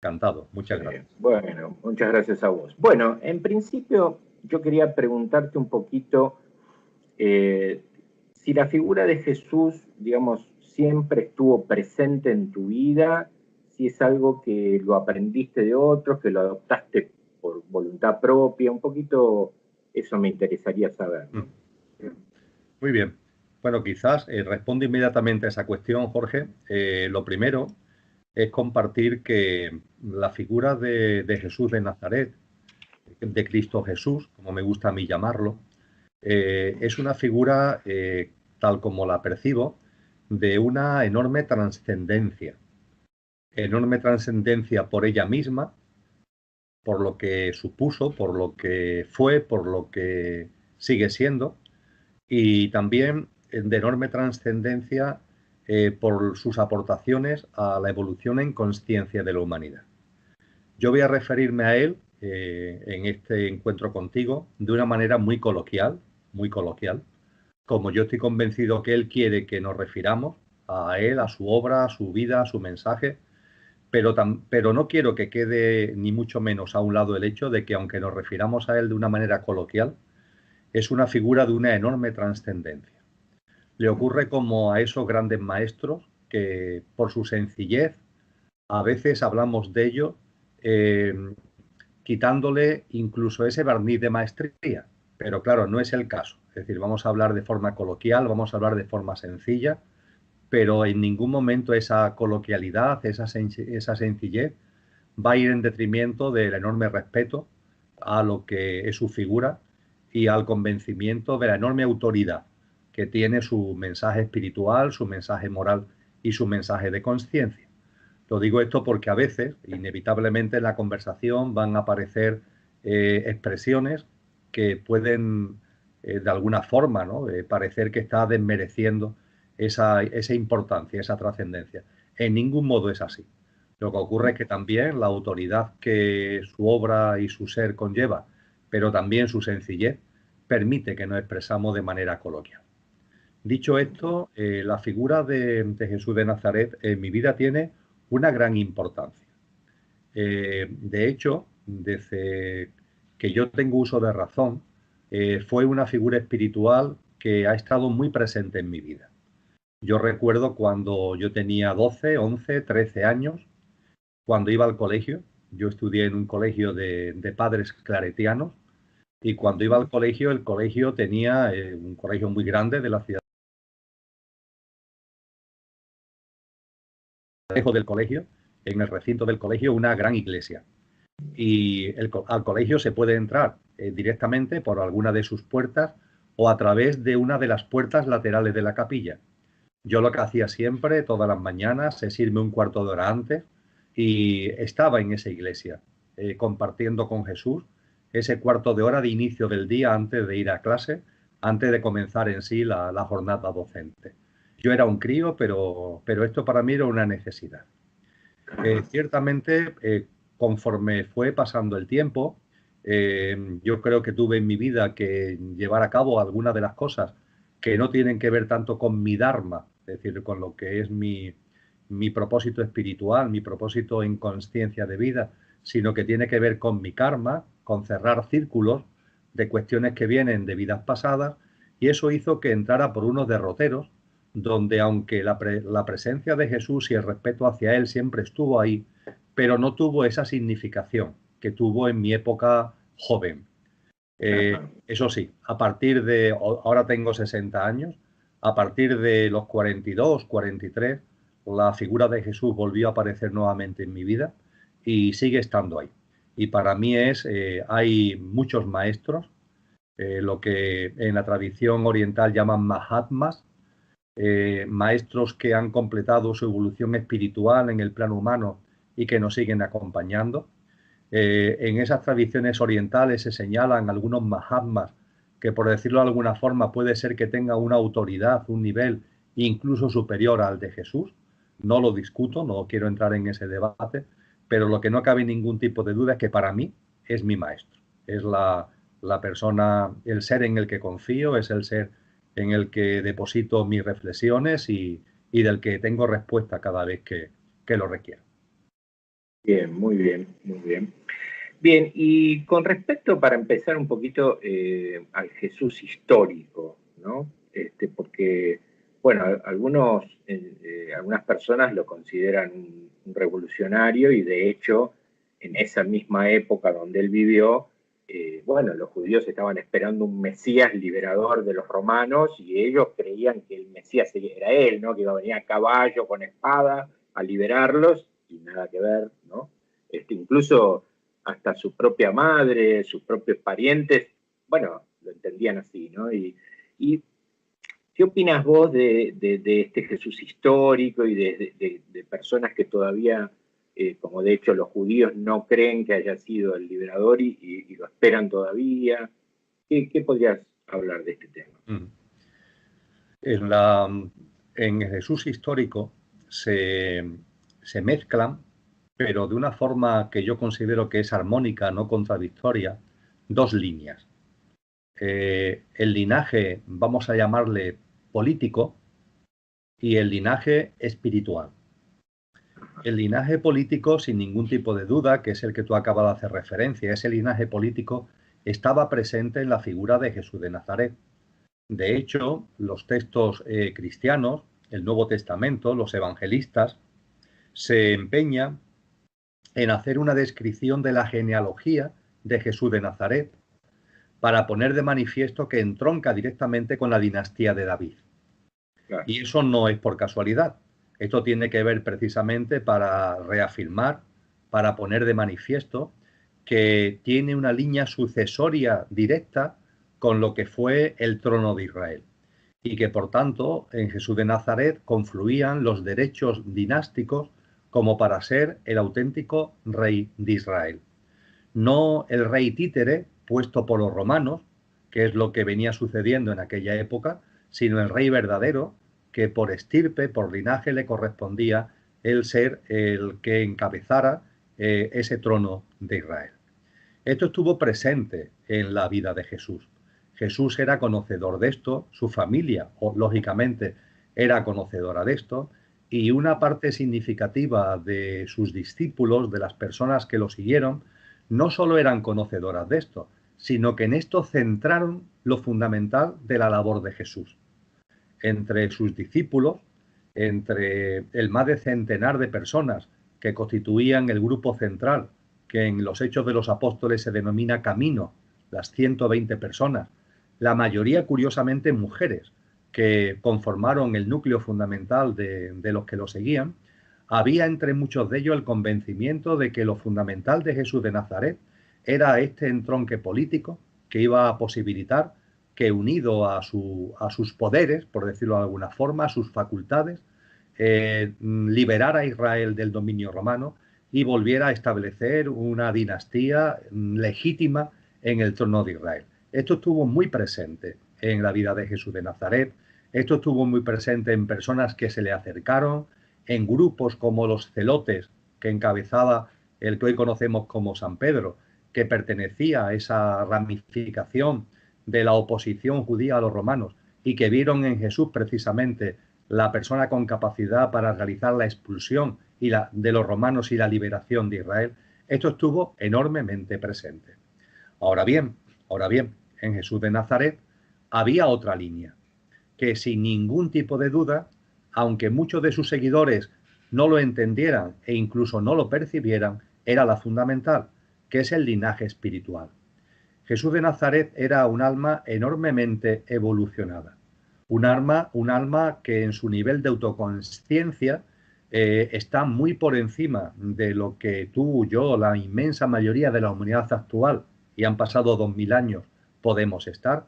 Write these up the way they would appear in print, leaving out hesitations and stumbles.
Encantado, muchas gracias. Bueno, muchas gracias a vos. Bueno, en principio yo quería preguntarte un poquito si la figura de Jesús, digamos, siempre estuvo presente en tu vida, si es algo que lo aprendiste de otros, que lo adoptaste por voluntad propia, un poquito eso me interesaría saber, ¿no? Muy bien. Bueno, quizás respondo inmediatamente a esa cuestión, Jorge. Lo primero es compartir que la figura de Jesús de Nazaret, de Cristo Jesús, como me gusta a mí llamarlo, es una figura, tal como la percibo, de una enorme trascendencia por ella misma, por lo que supuso, por lo que fue, por lo que sigue siendo, y también de enorme trascendencia por sus aportaciones a la evolución en conciencia de la humanidad. Yo voy a referirme a él en este encuentro contigo de una manera muy coloquial, como yo estoy convencido que él quiere que nos refiramos a él, a su obra, a su vida, a su mensaje, pero no quiero que quede ni mucho menos a un lado el hecho de que aunque nos refiramos a él de una manera coloquial, es una figura de una enorme trascendencia. Le ocurre como a esos grandes maestros que por su sencillez a veces hablamos de ello eh, quitándole incluso ese barniz de maestría, pero claro, no es el caso. Es decir, vamos a hablar de forma coloquial, vamos a hablar de forma sencilla, pero en ningún momento esa coloquialidad, esa sencillez va a ir en detrimento del enorme respeto a lo que es su figura y al convencimiento de la enorme autoridad que tiene su mensaje espiritual, su mensaje moral y su mensaje de conciencia. Lo digo esto porque a veces, inevitablemente, en la conversación van a aparecer expresiones que pueden, de alguna forma, ¿no? Parecer que está desmereciendo esa importancia, esa trascendencia. En ningún modo es así. Lo que ocurre es que también la autoridad que su obra y su ser conlleva, pero también su sencillez, permite que nos expresamos de manera coloquial. Dicho esto, la figura de Jesús de Nazaret en mi vida tiene una gran importancia. De hecho, desde que yo tengo uso de razón, fue una figura espiritual que ha estado muy presente en mi vida. Yo recuerdo cuando yo tenía 12, 11, 13 años, cuando iba al colegio. Yo estudié en un colegio de padres claretianos, y cuando iba al colegio, el colegio tenía un colegio muy grande de la ciudad. Lejos del colegio, en el recinto del colegio, una gran iglesia. Y al colegio se puede entrar directamente por alguna de sus puertas o a través de una de las puertas laterales de la capilla. Yo lo que hacía siempre, todas las mañanas, es irme un cuarto de hora antes y estaba en esa iglesia, compartiendo con Jesús ese cuarto de hora de inicio del día antes de ir a clase, antes de comenzar en sí la jornada docente. Yo era un crío, pero esto para mí era una necesidad. Ciertamente, conforme fue pasando el tiempo, yo creo que tuve en mi vida que llevar a cabo algunas de las cosas que no tienen que ver tanto con mi dharma, es decir, con lo que es mi propósito espiritual, mi propósito en conciencia de vida, sino que tiene que ver con mi karma, con cerrar círculos de cuestiones que vienen de vidas pasadas, y eso hizo que entrara por unos derroteros donde, aunque la presencia de Jesús y el respeto hacia él siempre estuvo ahí, pero no tuvo esa significación que tuvo en mi época joven. Eso sí, ahora tengo 60 años, a partir de los 42, 43, la figura de Jesús volvió a aparecer nuevamente en mi vida y sigue estando ahí. Y para mí hay muchos maestros, lo que en la tradición oriental llaman Mahatmas, maestros que han completado su evolución espiritual en el plano humano y que nos siguen acompañando. En esas tradiciones orientales se señalan algunos Mahatmas que, por decirlo de alguna forma, puede ser que tengan una autoridad, un nivel incluso superior al de Jesús. No lo discuto, no quiero entrar en ese debate, pero lo que no cabe ningún tipo de duda es que para mí es mi maestro. Es la persona, el ser en el que confío, es el ser en el que deposito mis reflexiones y del que tengo respuesta cada vez que lo requiero. Bien, muy bien, muy bien. Bien, y con respecto, para empezar un poquito, al Jesús histórico, ¿no? Porque, bueno, algunas personas lo consideran un revolucionario y de hecho, en esa misma época donde él vivió, bueno, los judíos estaban esperando un Mesías liberador de los romanos y ellos creían que el Mesías era él, ¿no? Que iba a venir a caballo con espada a liberarlos y nada que ver, ¿no? Incluso hasta su propia madre, sus propios parientes, bueno, lo entendían así, ¿no? Y ¿qué opinas vos de este Jesús histórico y de personas que todavía, como de hecho los judíos, no creen que haya sido el liberador y lo esperan todavía? ¿Qué podrías hablar de este tema? En, la, en el Jesús histórico se mezclan, pero de una forma que yo considero que es armónica, no contradictoria, dos líneas. El linaje, vamos a llamarle político, y el linaje espiritual. El linaje político, sin ningún tipo de duda, que es el que tú acabas de hacer referencia, ese linaje político estaba presente en la figura de Jesús de Nazaret. De hecho, los textos cristianos, el Nuevo Testamento, los evangelistas, se empeñan en hacer una descripción de la genealogía de Jesús de Nazaret para poner de manifiesto que entronca directamente con la dinastía de David. Claro. Y eso no es por casualidad. Esto tiene que ver precisamente para reafirmar, para poner de manifiesto que tiene una línea sucesoria directa con lo que fue el trono de Israel. Y que por tanto en Jesús de Nazaret confluían los derechos dinásticos como para ser el auténtico rey de Israel. No el rey títere puesto por los romanos, que es lo que venía sucediendo en aquella época, sino el rey verdadero, que por estirpe, por linaje, le correspondía el ser el que encabezara ese trono de Israel. Esto estuvo presente en la vida de Jesús. Jesús era conocedor de esto, su familia, lógicamente, era conocedora de esto, y una parte significativa de sus discípulos, de las personas que lo siguieron, no solo eran conocedoras de esto, sino que en esto centraron lo fundamental de la labor de Jesús. Entre sus discípulos, entre el más de centenar de personas que constituían el grupo central, que en los Hechos de los Apóstoles se denomina Camino, las 120 personas, la mayoría curiosamente mujeres, que conformaron el núcleo fundamental de los que lo seguían, había entre muchos de ellos el convencimiento de que lo fundamental de Jesús de Nazaret era este entronque político que iba a posibilitar que, unido a sus poderes, por decirlo de alguna forma, a sus facultades, liberara a Israel del dominio romano y volviera a establecer una dinastía legítima en el trono de Israel. Esto estuvo muy presente en la vida de Jesús de Nazaret, esto estuvo muy presente en personas que se le acercaron, en grupos como los celotes, que encabezaba el que hoy conocemos como San Pedro, que pertenecía a esa ramificación de la oposición judía a los romanos y que vieron en Jesús precisamente la persona con capacidad para realizar la expulsión de los romanos y la liberación de Israel. Esto estuvo enormemente presente. Ahora bien, en Jesús de Nazaret había otra línea, que sin ningún tipo de duda, aunque muchos de sus seguidores no lo entendieran e incluso no lo percibieran, era la fundamental, que es el linaje espiritual. Jesús de Nazaret era un alma enormemente evolucionada, un alma que en su nivel de autoconsciencia está muy por encima de lo que tú, yo, la inmensa mayoría de la humanidad actual, y han pasado 2000 años, podemos estar,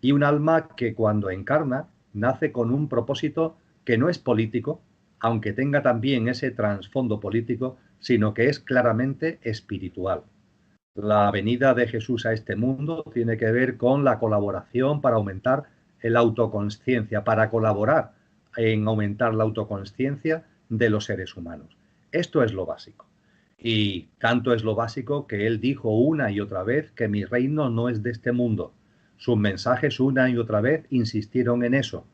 y un alma que cuando encarna nace con un propósito que no es político, aunque tenga también ese trasfondo político, sino que es claramente espiritual. La venida de Jesús a este mundo tiene que ver con la colaboración para aumentar la autoconsciencia, para colaborar en aumentar la autoconsciencia de los seres humanos. Esto es lo básico. Y tanto es lo básico que él dijo una y otra vez que mi reino no es de este mundo. Sus mensajes una y otra vez insistieron en eso,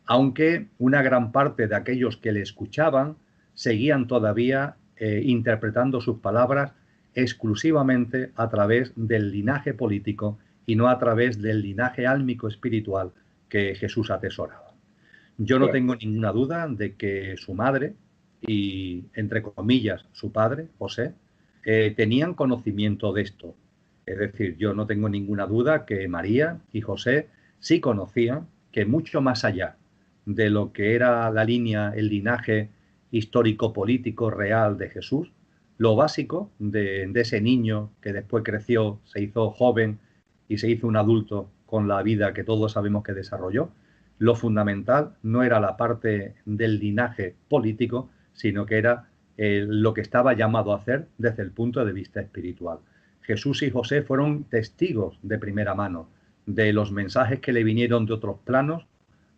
aunque una gran parte de aquellos que le escuchaban seguían todavía interpretando sus palabras exclusivamente a través del linaje político y no a través del linaje álmico espiritual que Jesús atesoraba. Yo no tengo ninguna duda de que su madre y, entre comillas, su padre, José, tenían conocimiento de esto. Es decir, yo no tengo ninguna duda que María y José sí conocían que mucho más allá de lo que era la línea, el linaje histórico-político real de Jesús, lo básico de ese niño que después creció, se hizo joven y se hizo un adulto con la vida que todos sabemos que desarrolló, lo fundamental no era la parte del linaje político, sino que era lo que estaba llamado a hacer desde el punto de vista espiritual. Jesús y José fueron testigos de primera mano de los mensajes que le vinieron de otros planos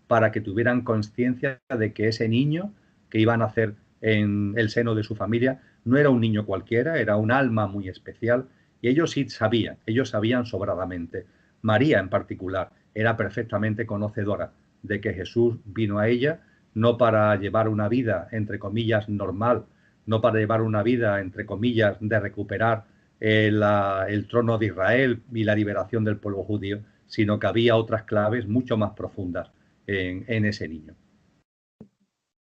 para que tuvieran conciencia de que ese niño que iba a nacer en el seno de su familia no era un niño cualquiera, era un alma muy especial, y ellos sí sabían, ellos sabían sobradamente. María en particular era perfectamente conocedora de que Jesús vino a ella no para llevar una vida, entre comillas, normal, no para llevar una vida, entre comillas, de recuperar el trono de Israel y la liberación del pueblo judío, sino que había otras claves mucho más profundas en ese niño.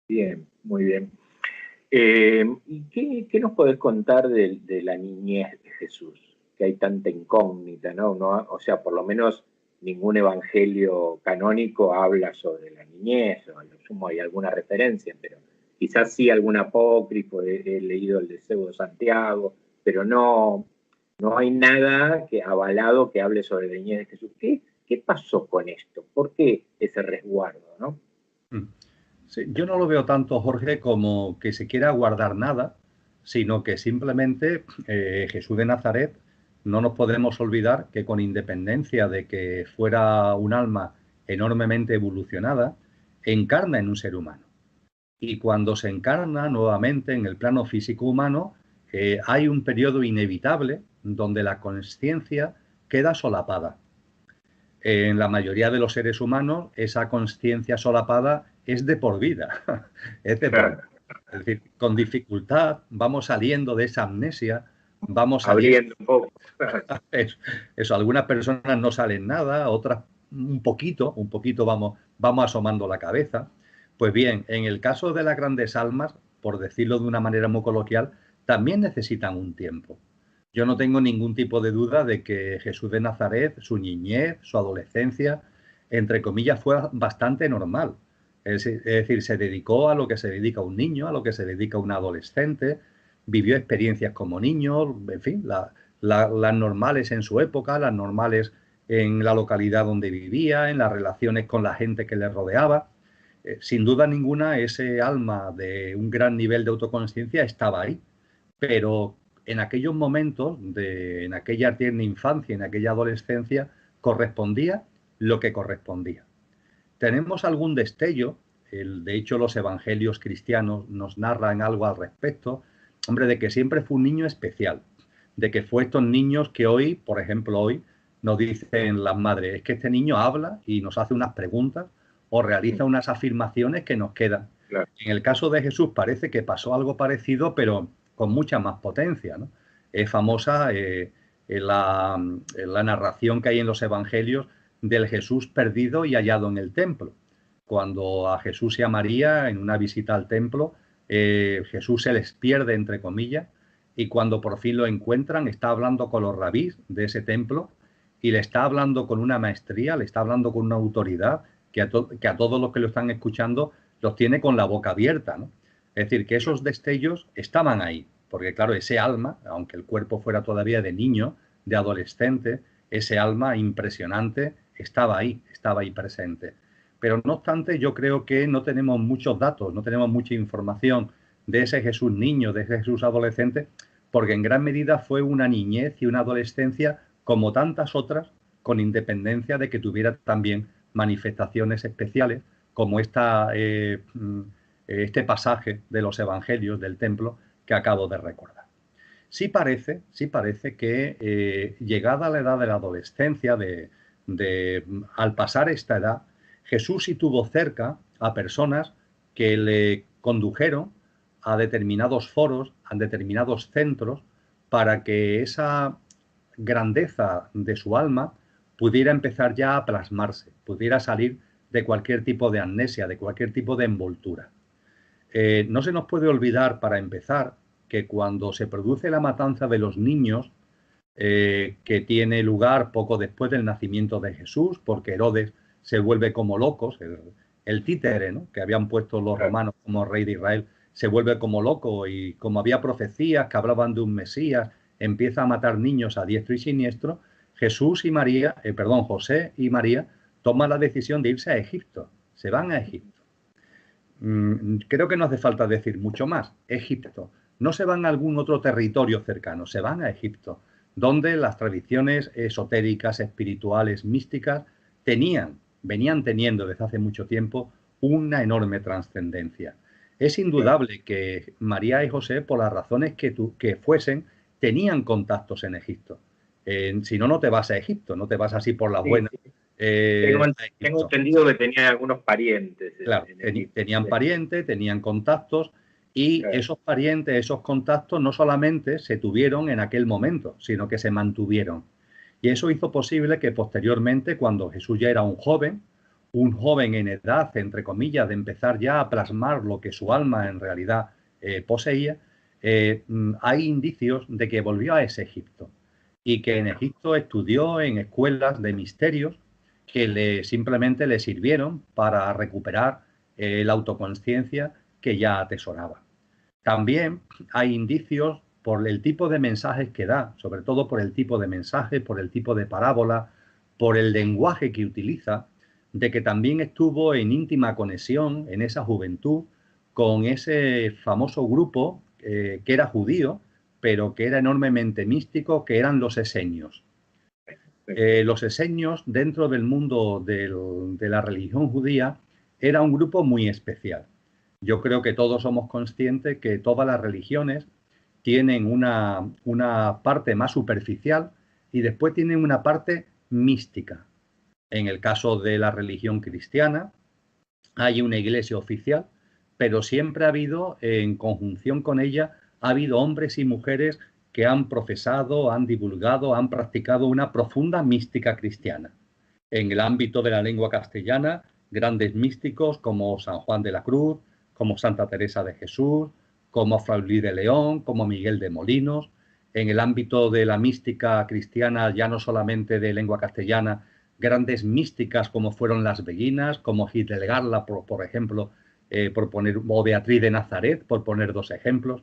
Bien, muy bien. ¿Y qué nos podés contar de la niñez de Jesús? Que hay tanta incógnita, ¿no? O sea, por lo menos ningún evangelio canónico habla sobre la niñez, o a lo sumo hay alguna referencia, pero quizás sí algún apócrifo, he leído el de Pseudo Santiago, pero no hay nada avalado que hable sobre la niñez de Jesús. ¿Qué pasó con esto? ¿Por qué ese resguardo, no? Sí, yo no lo veo tanto, Jorge, como que se quiera guardar nada, sino que simplemente Jesús de Nazaret, no nos podemos olvidar que con independencia de que fuera un alma enormemente evolucionada, encarna en un ser humano. Y cuando se encarna nuevamente en el plano físico humano, hay un periodo inevitable donde la conciencia queda solapada. En la mayoría de los seres humanos, esa conciencia solapada es de por vida. Es de por vida. Es decir, con dificultad vamos saliendo de esa amnesia, vamos abriendo un poco. Eso, algunas personas no salen nada, otras un poquito vamos asomando la cabeza. Pues bien, en el caso de las grandes almas, por decirlo de una manera muy coloquial, también necesitan un tiempo. Yo no tengo ningún tipo de duda de que Jesús de Nazaret, su niñez, su adolescencia, entre comillas, fue bastante normal. Es decir, se dedicó a lo que se dedica un niño, a lo que se dedica un adolescente, vivió experiencias como niño, en fin, las normales en su época, las normales en la localidad donde vivía, en las relaciones con la gente que le rodeaba. Sin duda ninguna, ese alma de un gran nivel de autoconsciencia estaba ahí, pero en aquellos momentos, en aquella tierna infancia, en aquella adolescencia, correspondía lo que correspondía. Tenemos algún destello, de hecho los evangelios cristianos nos narran algo al respecto, hombre, de que siempre fue un niño especial, de que fue estos niños que hoy, por ejemplo, hoy nos dicen las madres, es que este niño habla y nos hace unas preguntas o realiza unas afirmaciones que nos quedan. Claro. En el caso de Jesús parece que pasó algo parecido, pero con mucha más potencia, ¿no? Es famosa la narración que hay en los evangelios del Jesús perdido y hallado en el templo. Cuando a Jesús y a María, en una visita al templo, Jesús se les pierde, entre comillas, y cuando por fin lo encuentran, está hablando con los rabís de ese templo y le está hablando con una maestría, le está hablando con una autoridad que a todos los que lo están escuchando los tiene con la boca abierta, ¿no? Es decir, que esos destellos estaban ahí, porque claro, ese alma, aunque el cuerpo fuera todavía de niño, de adolescente, ese alma impresionante estaba ahí presente. Pero no obstante, yo creo que no tenemos muchos datos, no tenemos mucha información de ese Jesús niño, de ese Jesús adolescente, porque en gran medida fue una niñez y una adolescencia como tantas otras, con independencia de que tuviera también manifestaciones especiales, como este pasaje de los evangelios del templo que acabo de recordar. Sí parece que llegada la edad de la adolescencia, al pasar esta edad, Jesús sí tuvo cerca a personas que le condujeron a determinados foros, a determinados centros, para que esa grandeza de su alma pudiera empezar ya a plasmarse, pudiera salir de cualquier tipo de amnesia, de cualquier tipo de envoltura. No se nos puede olvidar, para empezar, que cuando se produce la matanza de los niños, que tiene lugar poco después del nacimiento de Jesús, porque Herodes se vuelve como locos, el títere, ¿no?, que habían puesto los romanos como rey de Israel, se vuelve como loco, y como había profecías que hablaban de un Mesías, empieza a matar niños a diestro y siniestro. José y María toman la decisión de irse a Egipto, se van a Egipto. Creo que no hace falta decir mucho más. Egipto. No se van a algún otro territorio cercano, se van a Egipto, donde las tradiciones esotéricas, espirituales, místicas, venían teniendo desde hace mucho tiempo una enorme trascendencia. Es indudable que María y José, por las razones que fuesen, tenían contactos en Egipto. Si no, no te vas a Egipto, no te vas así por las buenas. Tengo entendido que tenían algunos parientes. Claro, tenían parientes, tenían contactos, y esos parientes, esos contactos no solamente se tuvieron en aquel momento, sino que se mantuvieron. Y eso hizo posible que posteriormente, cuando Jesús ya era un joven en edad, entre comillas, de empezar ya a plasmar lo que su alma en realidad poseía, hay indicios de que volvió a ese Egipto, y que en Egipto estudió en escuelas de misterios que simplemente le sirvieron para recuperar la autoconsciencia que ya atesoraba. También hay indicios por el tipo de mensajes que da, sobre todo por el tipo de mensajes, por el tipo de parábola, por el lenguaje que utiliza, de que también estuvo en íntima conexión en esa juventud con ese famoso grupo que era judío, pero que era enormemente místico, que eran los esenios. Los esenios, dentro del mundo de la religión judía, era un grupo muy especial. Yo creo que todos somos conscientes que todas las religiones tienen una parte más superficial y después tienen una parte mística. En el caso de la religión cristiana, hay una iglesia oficial, pero siempre ha habido, en conjunción con ella, ha habido hombres y mujeres que han profesado, han divulgado, han practicado una profunda mística cristiana. En el ámbito de la lengua castellana, grandes místicos como San Juan de la Cruz, como Santa Teresa de Jesús, como Fray Luis de León, como Miguel de Molinos. En el ámbito de la mística cristiana, ya no solamente de lengua castellana, grandes místicas como fueron las Beguinas, como Hildegard, por ejemplo, o Beatriz de Nazaret, por poner dos ejemplos.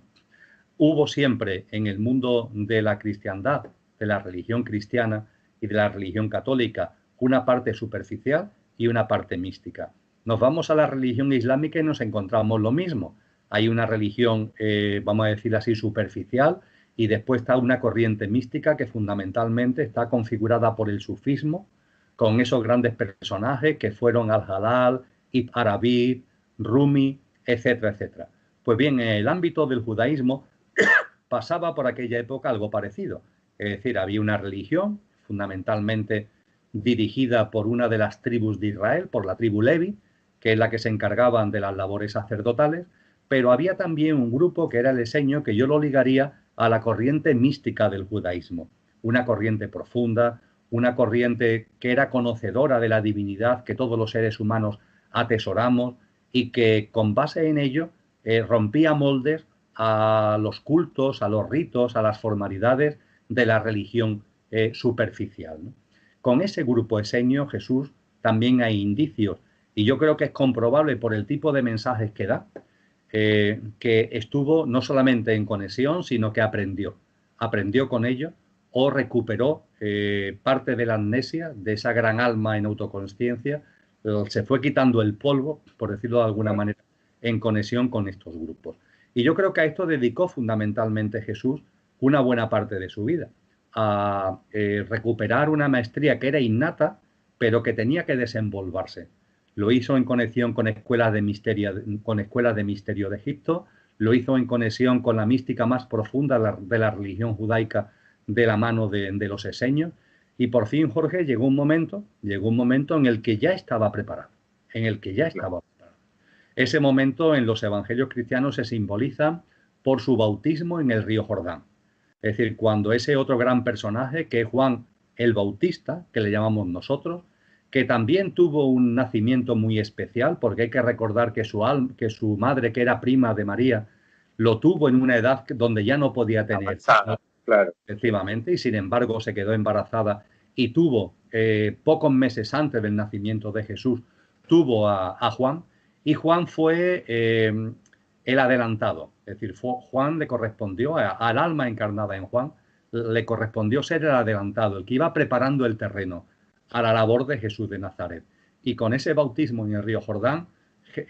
Hubo siempre en el mundo de la cristiandad, de la religión cristiana y de la religión católica, una parte superficial y una parte mística. Nos vamos a la religión islámica y nos encontramos lo mismo. Hay una religión, vamos a decir así, superficial, y después está una corriente mística que fundamentalmente está configurada por el sufismo, con esos grandes personajes que fueron Al-Halal, Ibn Arabi, Rumi, etcétera, etcétera. Pues bien, en el ámbito del judaísmo pasaba por aquella época algo parecido. Es decir, había una religión fundamentalmente dirigida por una de las tribus de Israel, por la tribu Levi, que es la que se encargaban de las labores sacerdotales, pero había también un grupo que era el esenio, que yo lo ligaría a la corriente mística del judaísmo, una corriente profunda, una corriente que era conocedora de la divinidad que todos los seres humanos atesoramos, y que con base en ello rompía moldes a los cultos, a los ritos, a las formalidades de la religión superficial, ¿no? Con ese grupo esenio, Jesús, también hay indicios, y yo creo que es comprobable por el tipo de mensajes que da, que estuvo no solamente en conexión, sino que aprendió con ello, o recuperó parte de la amnesia, de esa gran alma en autoconsciencia, se fue quitando el polvo, por decirlo de alguna manera, en conexión con estos grupos. Y yo creo que a esto dedicó fundamentalmente Jesús una buena parte de su vida, a recuperar una maestría que era innata, pero que tenía que desenvolverse. Lo hizo en conexión con escuelas de misterio de Egipto, lo hizo en conexión con la mística más profunda de la religión judaica, de la mano de los esenios, y por fin, Jorge, llegó un momento en el que ya estaba preparado, Ese momento en los evangelios cristianos se simboliza por su bautismo en el río Jordán. Es decir, cuando ese otro gran personaje, que es Juan el Bautista, que le llamamos nosotros, que también tuvo un nacimiento muy especial, porque hay que recordar que su madre, que era prima de María, lo tuvo en una edad donde ya no podía tener avanzada, claro. efectivamente, y sin embargo se quedó embarazada y tuvo, pocos meses antes del nacimiento de Jesús, tuvo a Juan, y Juan fue el adelantado. Es decir, Juan le correspondió, al alma encarnada en Juan, le correspondió ser el adelantado, el que iba preparando el terreno a la labor de Jesús de Nazaret. Y con ese bautismo en el río Jordán,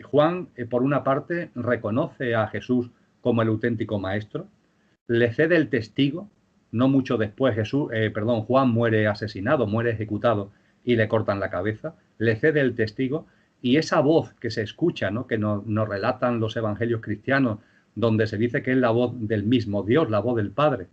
Juan, por una parte, reconoce a Jesús como el auténtico maestro, le cede el testigo. No mucho después Juan muere asesinado, muere ejecutado y le cortan la cabeza, le cede el testigo, y esa voz que se escucha, ¿no?, que nos relatan los evangelios cristianos, donde se dice que es la voz del mismo Dios, la voz del Padre,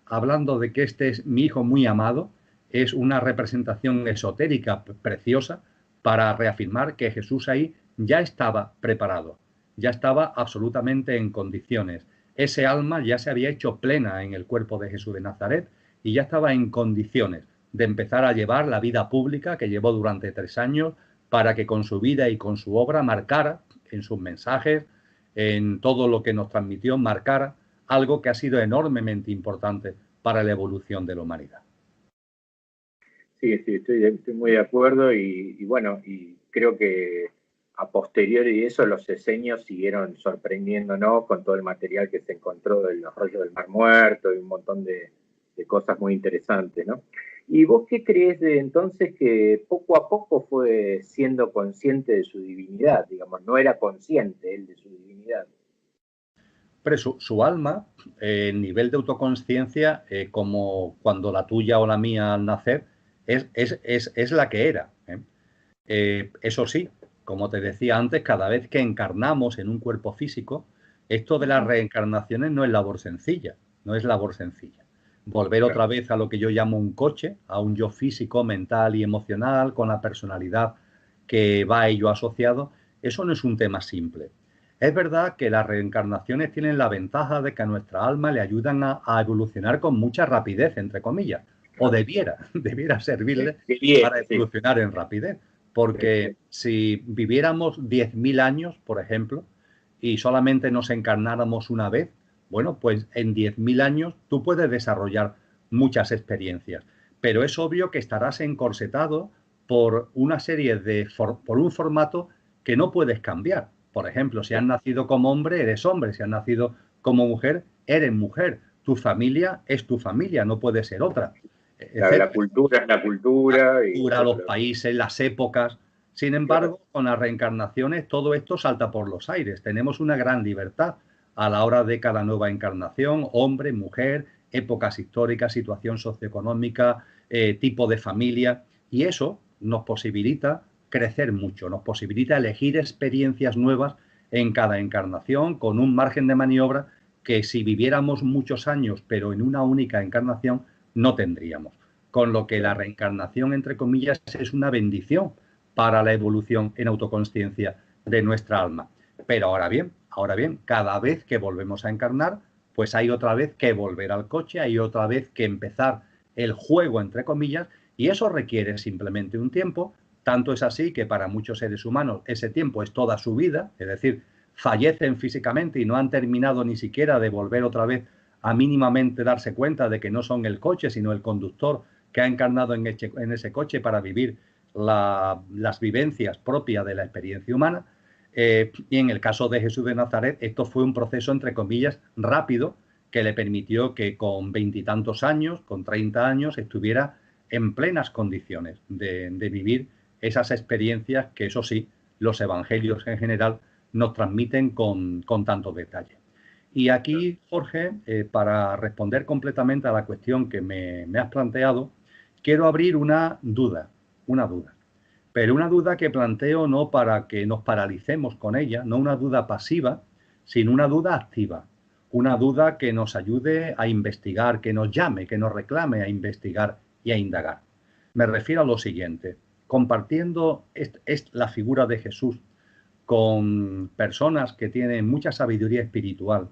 hablando de que este es mi hijo muy amado, es una representación esotérica preciosa para reafirmar que Jesús ahí ya estaba preparado, ya estaba absolutamente en condiciones. Ese alma ya se había hecho plena en el cuerpo de Jesús de Nazaret y ya estaba en condiciones de empezar a llevar la vida pública que llevó durante 3 años, para que con su vida y con su obra marcara en sus mensajes, en todo lo que nos transmitió, marcara algo que ha sido enormemente importante para la evolución de la humanidad. Sí, estoy muy de acuerdo y bueno, y creo que a posteriori de eso los esenios siguieron sorprendiéndonos con todo el material que se encontró de los rollos del Mar Muerto y un montón de cosas muy interesantes, ¿no? ¿Y vos qué crees de entonces que poco a poco fue siendo consciente de su divinidad? Digamos, no era consciente él de su divinidad. Pero su alma, el nivel de autoconsciencia, como cuando la tuya o la mía al nacer, es la que era. Eso sí, como te decía antes, cada vez que encarnamos en un cuerpo físico, esto de las reencarnaciones no es labor sencilla, no es labor sencilla. Volver otra vez a lo que yo llamo un coche, a un yo físico, mental y emocional, con la personalidad que va a ello asociado, eso no es un tema simple. Es verdad que las reencarnaciones tienen la ventaja de que a nuestra alma le ayudan a evolucionar con mucha rapidez, entre comillas, o debiera servirle para evolucionar en rapidez. Porque si viviéramos 10.000 años, por ejemplo, y solamente nos encarnáramos una vez, bueno, pues en 10.000 años tú puedes desarrollar muchas experiencias, pero es obvio que estarás encorsetado por una serie por un formato que no puedes cambiar. Por ejemplo, si has nacido como hombre, eres hombre; si has nacido como mujer, eres mujer. Tu familia es tu familia, no puede ser otra. La cultura es la cultura. Los países, las épocas. Sin embargo, con las reencarnaciones todo esto salta por los aires. Tenemos una gran libertad a la hora de cada nueva encarnación: hombre, mujer, épocas históricas, situación socioeconómica, tipo de familia. Y eso nos posibilita crecer mucho, nos posibilita elegir experiencias nuevas en cada encarnación, con un margen de maniobra que si viviéramos muchos años, pero en una única encarnación, no tendríamos. Con lo que la reencarnación, entre comillas, es una bendición para la evolución en autoconsciencia de nuestra alma. Pero ahora bien, cada vez que volvemos a encarnar, pues hay otra vez que volver al coche, hay otra vez que empezar el juego, entre comillas, y eso requiere simplemente un tiempo. Tanto es así que para muchos seres humanos ese tiempo es toda su vida, es decir, fallecen físicamente y no han terminado ni siquiera de volver otra vez a mínimamente darse cuenta de que no son el coche, sino el conductor que ha encarnado en ese coche para vivir las vivencias propias de la experiencia humana. Y en el caso de Jesús de Nazaret, esto fue un proceso, entre comillas, rápido, que le permitió que con 20 y tantos años, con 30 años, estuviera en plenas condiciones de vivir esas experiencias que, eso sí, los evangelios en general nos transmiten con tanto detalle. Y aquí, Jorge, para responder completamente a la cuestión que me has planteado, quiero abrir una duda, pero una duda que planteo no para que nos paralicemos con ella, no una duda pasiva, sino una duda activa, una duda que nos ayude a investigar, que nos llame, que nos reclame a investigar y a indagar. Me refiero a lo siguiente: compartiendo la figura de Jesús con personas que tienen mucha sabiduría espiritual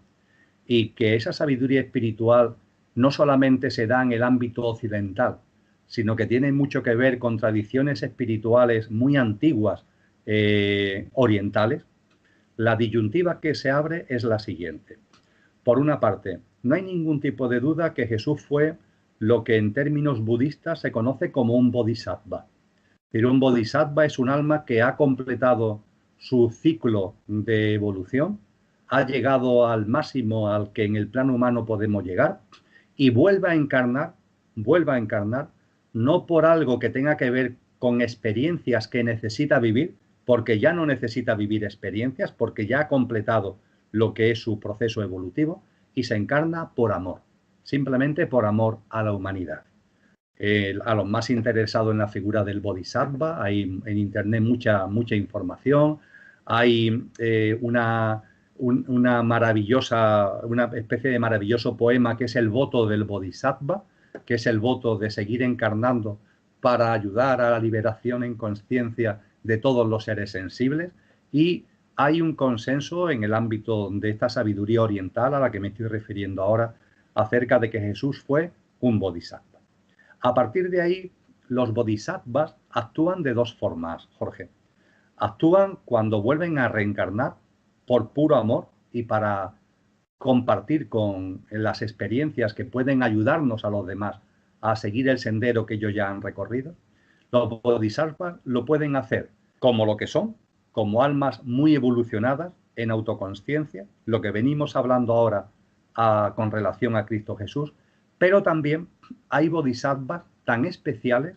y que esa sabiduría espiritual no solamente se da en el ámbito occidental, sino que tiene mucho que ver con tradiciones espirituales muy antiguas orientales, la disyuntiva que se abre es la siguiente. Por una parte, no hay ningún tipo de duda que Jesús fue lo que en términos budistas se conoce como un bodhisattva. Pero un bodhisattva es un alma que ha completado su ciclo de evolución, ha llegado al máximo al que en el plano humano podemos llegar y vuelve a encarnar, no por algo que tenga que ver con experiencias que necesita vivir, porque ya no necesita vivir experiencias, porque ya ha completado lo que es su proceso evolutivo y se encarna por amor, simplemente por amor a la humanidad. A los más interesados en la figura del Bodhisattva, hay en internet mucha información, hay una especie de maravilloso poema que es el voto del Bodhisattva, que es el voto de seguir encarnando para ayudar a la liberación en conciencia de todos los seres sensibles, y hay un consenso en el ámbito de esta sabiduría oriental a la que me estoy refiriendo ahora, acerca de que Jesús fue un Bodhisattva. A partir de ahí, los bodhisattvas actúan de dos formas, Jorge. Actúan cuando vuelven a reencarnar por puro amor y para compartir con las experiencias que pueden ayudarnos a los demás a seguir el sendero que ellos ya han recorrido. Los bodhisattvas lo pueden hacer como lo que son, como almas muy evolucionadas en autoconsciencia, lo que venimos hablando ahora con relación a Cristo Jesús, pero también hay bodhisattvas tan especiales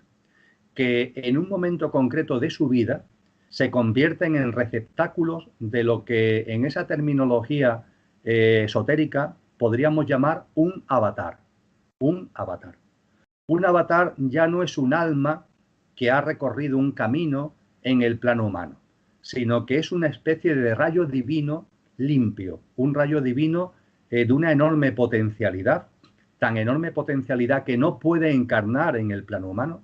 que en un momento concreto de su vida se convierten en receptáculos de lo que en esa terminología esotérica podríamos llamar un avatar. Un avatar. Un avatar ya no es un alma que ha recorrido un camino en el plano humano, sino que es una especie de rayo divino limpio, un rayo divino de una enorme potencialidad, tan enorme potencialidad que no puede encarnar en el plano humano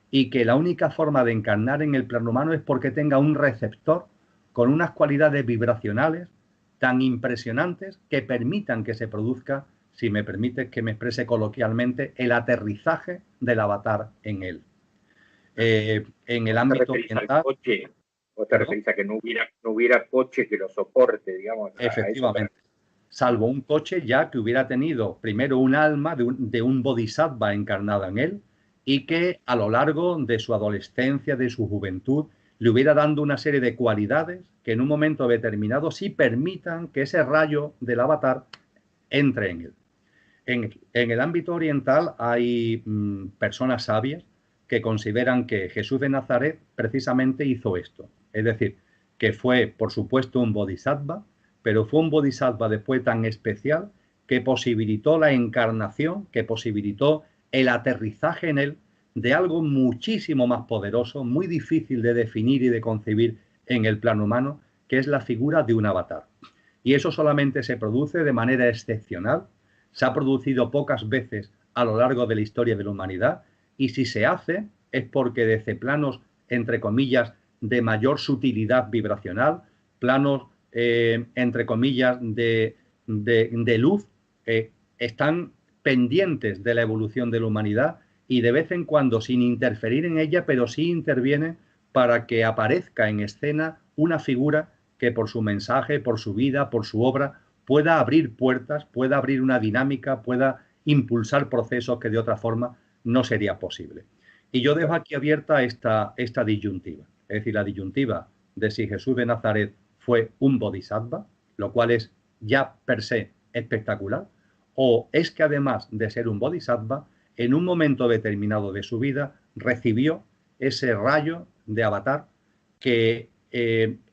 y que la única forma de encarnar en el plano humano es porque tenga un receptor con unas cualidades vibracionales tan impresionantes que permitan que se produzca, si me permites que me exprese coloquialmente, el aterrizaje del avatar en él. En el ámbito oriental... ¿Vos te referís a que no hubiera coche que lo soporte, digamos? Efectivamente. Salvo un coche ya que hubiera tenido primero un alma de un bodhisattva encarnada en él y que a lo largo de su adolescencia, de su juventud, le hubiera dando una serie de cualidades que en un momento determinado sí permitan que ese rayo del avatar entre en él. En el ámbito oriental hay personas sabias que consideran que Jesús de Nazaret precisamente hizo esto. Es decir, que fue, por supuesto, un bodhisattva, pero fue un bodhisattva después tan especial que posibilitó la encarnación, que posibilitó el aterrizaje en él de algo muchísimo más poderoso, muy difícil de definir y de concebir en el plano humano, que es la figura de un avatar. Y eso solamente se produce de manera excepcional, se ha producido pocas veces a lo largo de la historia de la humanidad, y si se hace es porque desde planos, entre comillas, de mayor sutilidad vibracional, planos, entre comillas, de luz, están pendientes de la evolución de la humanidad y de vez en cuando, sin interferir en ella, pero sí intervienen para que aparezca en escena una figura que por su mensaje, por su vida, por su obra, pueda abrir puertas, pueda abrir una dinámica, pueda impulsar procesos que de otra forma no sería posible. Y yo dejo aquí abierta esta disyuntiva. Es decir, la disyuntiva de si Jesús de Nazaret fue un bodhisattva, lo cual es ya per se espectacular, o es que además de ser un bodhisattva, en un momento determinado de su vida recibió ese rayo de avatar que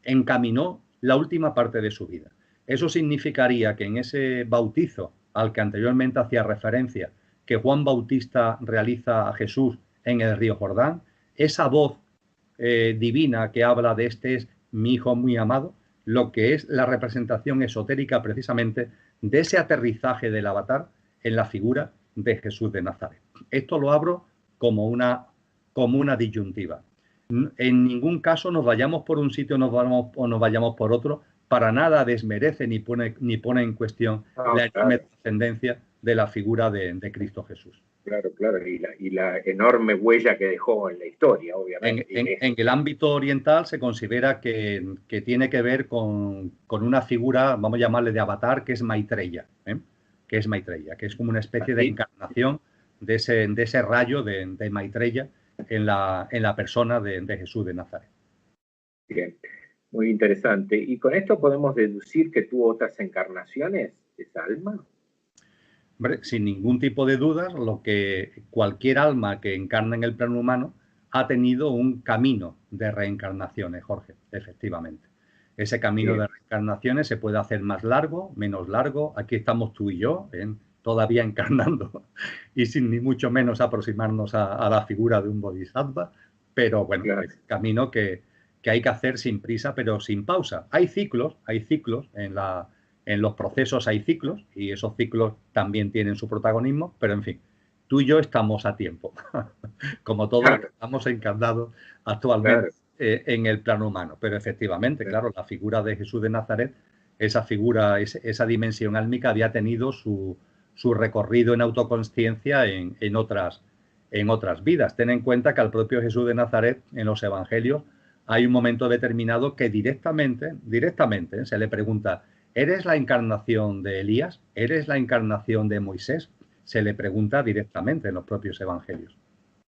encaminó la última parte de su vida. Eso significaría que en ese bautizo al que anteriormente hacía referencia, que Juan Bautista realiza a Jesús en el río Jordán, esa voz divina que habla de este es mi hijo muy amado, lo que es la representación esotérica precisamente de ese aterrizaje del avatar en la figura de Jesús de Nazaret. Esto lo abro como una disyuntiva. En ningún caso nos vayamos por un sitio o nos vayamos por otro, para nada desmerece ni pone en cuestión la enorme Claro, trascendencia de la figura de Cristo Jesús. claro, claro, y la enorme huella que dejó en la historia, obviamente. En el ámbito oriental se considera que tiene que ver con una figura, vamos a llamarle de avatar, que es Maitreya, que es Maitreya, que es como una especie de Así, encarnación de ese rayo de Maitreya en la persona de Jesús de Nazaret. bien, muy interesante. ¿Y con esto podemos deducir que tuvo otras encarnaciones, esa alma? Hombre, sin ningún tipo de dudas, lo que cualquier alma que encarna en el plano humano ha tenido un camino de reencarnaciones, Jorge, efectivamente. Ese camino Bien, de reencarnaciones se puede hacer más largo, menos largo. Aquí estamos tú y yo, todavía encarnando y sin ni mucho menos aproximarnos a la figura de un bodhisattva, pero bueno, claro, es un camino que hay que hacer sin prisa, pero sin pausa. Hay ciclos en los procesos hay ciclos y esos ciclos también tienen su protagonismo, pero en fin, tú y yo estamos a tiempo, como todos los que claro, estamos encarnados actualmente claro, en el plano humano. Pero efectivamente, claro. claro, la figura de Jesús de Nazaret, esa figura, esa dimensión álmica había tenido su recorrido en autoconsciencia en otras vidas. Ten en cuenta que al propio Jesús de Nazaret, en los evangelios, hay un momento determinado que directamente se le pregunta: ¿eres la encarnación de Elías? ¿Eres la encarnación de Moisés? Se le pregunta directamente en los propios evangelios.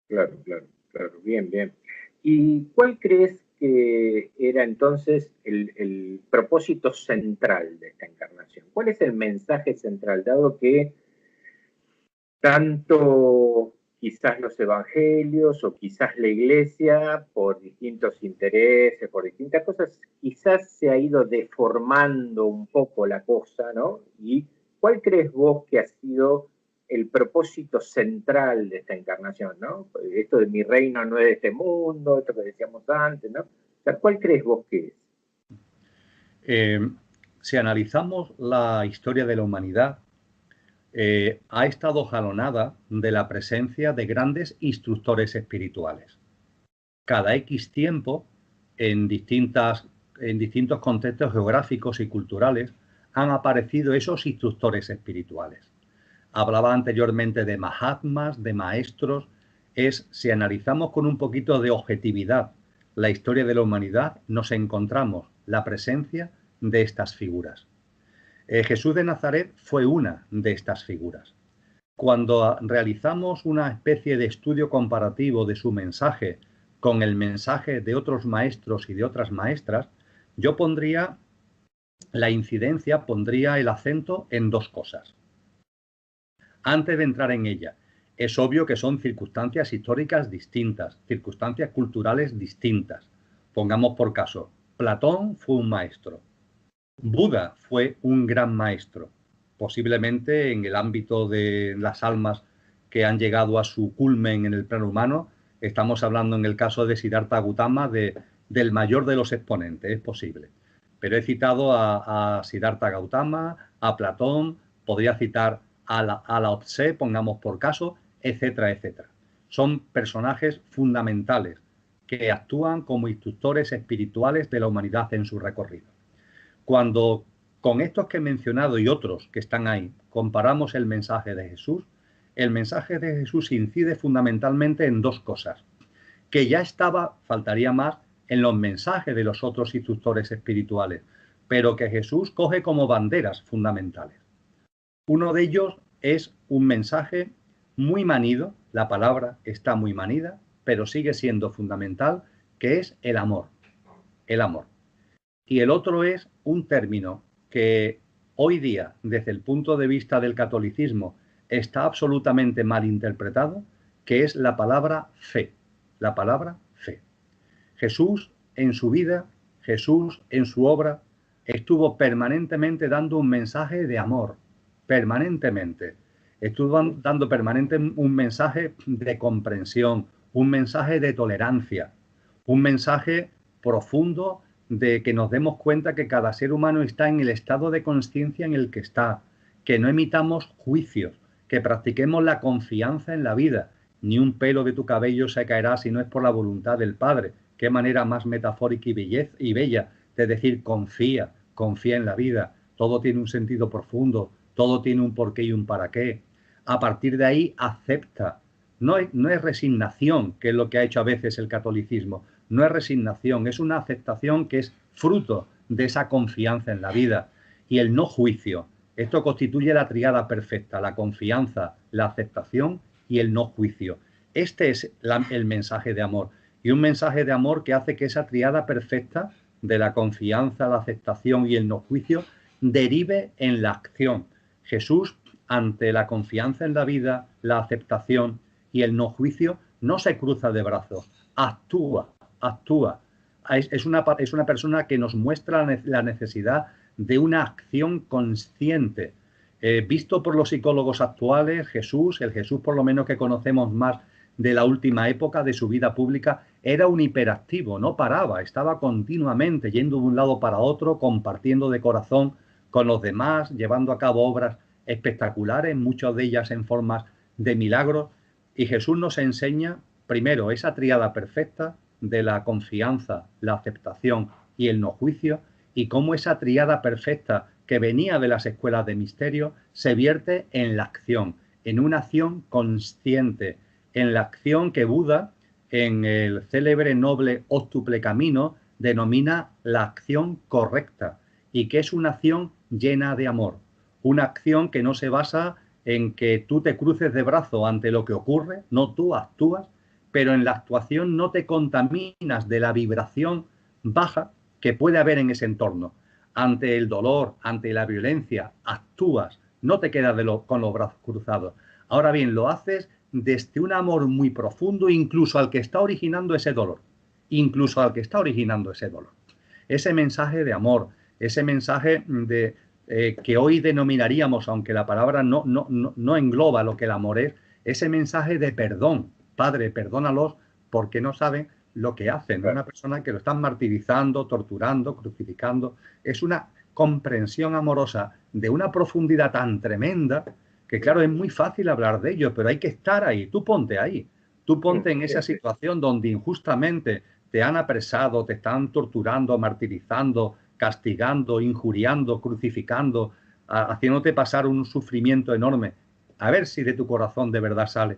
Claro, claro, claro, bien, bien. ¿Y cuál crees que era entonces el propósito central de esta encarnación? ¿Cuál es el mensaje central, dado que tanto quizás los evangelios o quizás la iglesia, por distintos intereses, por distintas cosas, quizás se ha ido deformando un poco la cosa, ¿no? ¿Y cuál crees vos que ha sido el propósito central de esta encarnación, ¿no? Esto de mi reino no es de este mundo, esto que decíamos antes, ¿no? O sea, ¿cuál crees vos que es? Eh, si analizamos la historia de la humanidad, ha estado jalonada de la presencia de grandes instructores espirituales. Cada X tiempo, en, en distintos contextos geográficos y culturales, han aparecido esos instructores espirituales. Hablaba anteriormente de Mahatmas, de maestros. Si analizamos con un poquito de objetividad la historia de la humanidad, nos encontramos la presencia de estas figuras. Jesús de Nazaret fue una de estas figuras. Cuando realizamos una especie de estudio comparativo de su mensaje con el mensaje de otros maestros y de otras maestras, yo pondría el acento en dos cosas. Antes de entrar en ella, es obvio que son circunstancias históricas distintas, circunstancias culturales distintas. Pongamos por caso, Platón fue un maestro, Buda fue un gran maestro, posiblemente en el ámbito de las almas que han llegado a su culmen en el plano humano. Estamos hablando en el caso de Siddhartha Gautama del mayor de los exponentes, es posible. Pero he citado a Siddhartha Gautama, a Platón, podría citar a Lao Tse, pongamos por caso, etcétera, etcétera. Son personajes fundamentales que actúan como instructores espirituales de la humanidad en su recorrido. Cuando con estos que he mencionado y otros que están ahí comparamos el mensaje de Jesús incide fundamentalmente en dos cosas, que ya estaba, faltaría más, en los mensajes de los otros instructores espirituales, pero que Jesús coge como banderas fundamentales. Uno de ellos es un mensaje muy manido, la palabra está muy manida, pero sigue siendo fundamental, que es el amor. El amor. Y el otro es un término que hoy día, desde el punto de vista del catolicismo, está absolutamente mal interpretado, que es la palabra fe. La palabra fe. Jesús en su vida, Jesús en su obra, estuvo permanentemente dando un mensaje de amor, permanentemente. Estuvo dando permanentemente un mensaje de comprensión, un mensaje de tolerancia, un mensaje profundo de que nos demos cuenta que cada ser humano está en el estado de conciencia en el que está, que no emitamos juicios, que practiquemos la confianza en la vida, ni un pelo de tu cabello se caerá si no es por la voluntad del Padre. Qué manera más metafórica y bella de decir confía, confía en la vida. Todo tiene un sentido profundo, todo tiene un porqué y un para qué. A partir de ahí acepta. No es resignación, que es lo que ha hecho a veces el catolicismo. No es resignación, es una aceptación que es fruto de esa confianza en la vida. Y el no juicio. Esto constituye la tríada perfecta, la confianza, la aceptación y el no juicio. Este es el mensaje de amor. Y un mensaje de amor que hace que esa tríada perfecta de la confianza, la aceptación y el no juicio derive en la acción. Jesús, ante la confianza en la vida, la aceptación y el no juicio, no se cruza de brazos, actúa, actúa. Es una persona que nos muestra la necesidad de una acción consciente. Visto por los psicólogos actuales, el Jesús por lo menos que conocemos más de la última época de su vida pública, era un hiperactivo, no paraba, estaba continuamente yendo de un lado para otro, compartiendo de corazón con los demás, llevando a cabo obras espectaculares, muchas de ellas en formas de milagros. Y Jesús nos enseña, primero, esa tríada perfecta de la confianza, la aceptación y el no juicio, y cómo esa tríada perfecta que venía de las escuelas de misterio se vierte en la acción, en una acción consciente, en la acción que Buda, en el célebre noble óctuple camino, denomina la acción correcta, y que es una acción llena de amor, una acción que no se basa en que tú te cruces de brazo ante lo que ocurre, no, tú actúas, pero en la actuación no te contaminas de la vibración baja que puede haber en ese entorno. Ante el dolor, ante la violencia, actúas, no te quedas con los brazos cruzados. Ahora bien, lo haces desde un amor muy profundo, incluso al que está originando ese dolor, incluso al que está originando ese dolor. Ese mensaje de amor, ese mensaje de que hoy denominaríamos, aunque la palabra no engloba lo que el amor es, ese mensaje de perdón. Padre, perdónalos porque no saben lo que hacen. Una persona que lo están martirizando, torturando, crucificando. Es una comprensión amorosa de una profundidad tan tremenda que, claro, es muy fácil hablar de ello, pero hay que estar ahí. Tú ponte ahí. Tú ponte en esa situación donde injustamente te han apresado, te están torturando, martirizando, castigando, injuriando, crucificando, haciéndote pasar un sufrimiento enorme. A ver si de tu corazón de verdad sale,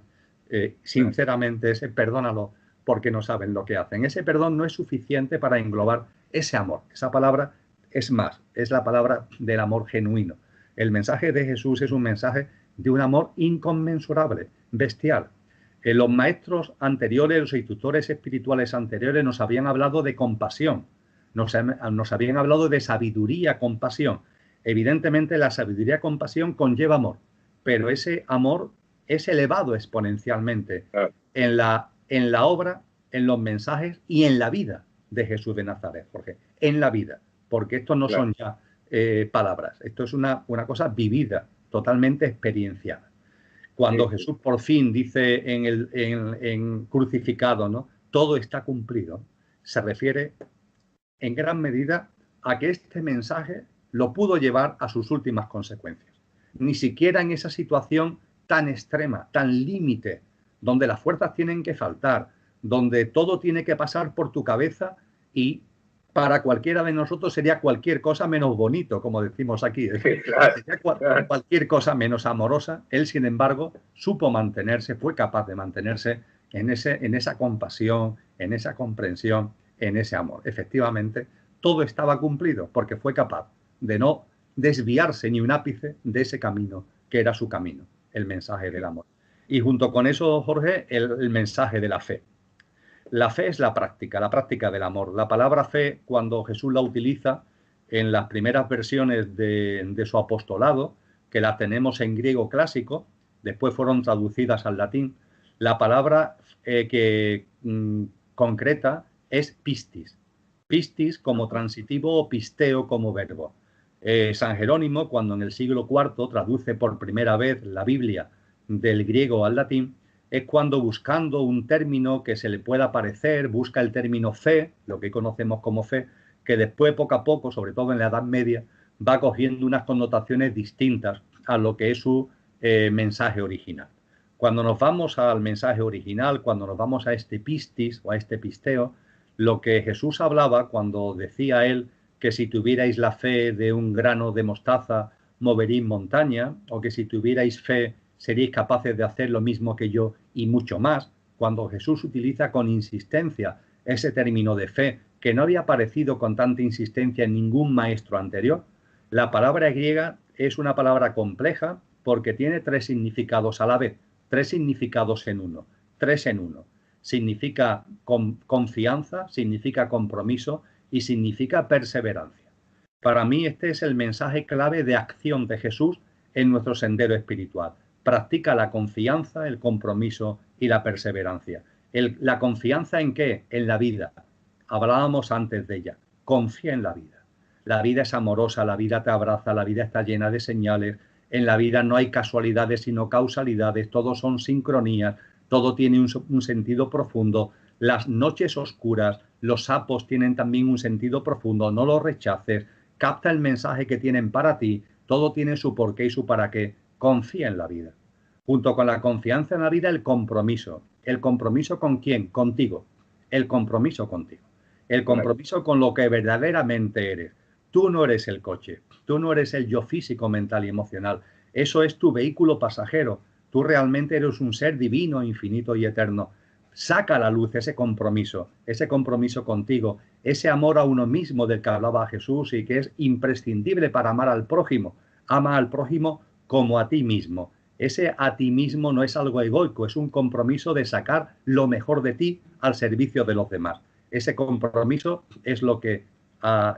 sinceramente, ese perdónalo porque no saben lo que hacen. Ese perdón no es suficiente para englobar ese amor. Esa palabra es más, es la palabra del amor genuino. El mensaje de Jesús es un mensaje de un amor inconmensurable, bestial. Los maestros anteriores, los instructores espirituales anteriores nos habían hablado de compasión, nos habían hablado de sabiduría, compasión. Evidentemente la sabiduría, compasión conlleva amor, pero ese amor es elevado exponencialmente en la obra, en los mensajes y en la vida de Jesús de Nazaret, Jorge, en la vida, porque esto no son ya palabras, esto es una cosa vivida, totalmente experienciada. Cuando Jesús por fin dice en crucificado, ¿no? Todo está cumplido, se refiere en gran medida a que este mensaje lo pudo llevar a sus últimas consecuencias. Ni siquiera en esa situación tan extrema, tan límite, donde las fuerzas tienen que faltar, donde todo tiene que pasar por tu cabeza y para cualquiera de nosotros sería cualquier cosa menos bonito, como decimos aquí. Sería cualquier cosa menos amorosa. Él, sin embargo, supo mantenerse, fue capaz de mantenerse en esa compasión, en esa comprensión, en ese amor. Efectivamente, todo estaba cumplido porque fue capaz de no desviarse ni un ápice de ese camino que era su camino, el mensaje del amor. Y junto con eso, Jorge, el mensaje de la fe. La fe es la práctica del amor. La palabra fe, cuando Jesús la utiliza en las primeras versiones de su apostolado, que la tenemos en griego clásico, después fueron traducidas al latín, la palabra que concreta es pistis. Pistis como transitivo o pisteo como verbo. San Jerónimo, cuando en el siglo IV traduce por primera vez la Biblia del griego al latín, es cuando, buscando un término que se le pueda parecer, busca el término fe, lo que conocemos como fe, que después, poco a poco, sobre todo en la Edad Media, va cogiendo unas connotaciones distintas a lo que es su mensaje original. Cuando nos vamos al mensaje original, cuando nos vamos a este pistis o a este pisteo, lo que Jesús hablaba cuando decía él que si tuvierais la fe de un grano de mostaza, moveréis montaña, o que si tuvierais fe seríais capaces de hacer lo mismo que yo y mucho más, cuando Jesús utiliza con insistencia ese término de fe, que no había aparecido con tanta insistencia en ningún maestro anterior, la palabra griega es una palabra compleja porque tiene tres significados a la vez, tres significados en uno, tres en uno. Significa confianza, significa compromiso y significa perseverancia. Para mí este es el mensaje clave de acción de Jesús en nuestro sendero espiritual. Practica la confianza, el compromiso y la perseverancia. ¿La confianza en qué? En la vida. Hablábamos antes de ella. Confía en la vida. La vida es amorosa, la vida te abraza, la vida está llena de señales. En la vida no hay casualidades sino causalidades, todo son sincronías, todo tiene un sentido profundo. Las noches oscuras, los sapos tienen también un sentido profundo, no los rechaces, capta el mensaje que tienen para ti, todo tiene su porqué y su para qué. Confía en la vida. Junto con la confianza en la vida, el compromiso. ¿El compromiso con quién? Contigo. El compromiso contigo. El compromiso con lo que verdaderamente eres. Tú no eres el coche, tú no eres el yo físico, mental y emocional. Eso es tu vehículo pasajero. Tú realmente eres un ser divino, infinito y eterno. Saca a la luz ese compromiso contigo, ese amor a uno mismo del que hablaba Jesús y que es imprescindible para amar al prójimo. Ama al prójimo como a ti mismo. Ese a ti mismo no es algo egoico, es un compromiso de sacar lo mejor de ti al servicio de los demás. Ese compromiso es lo que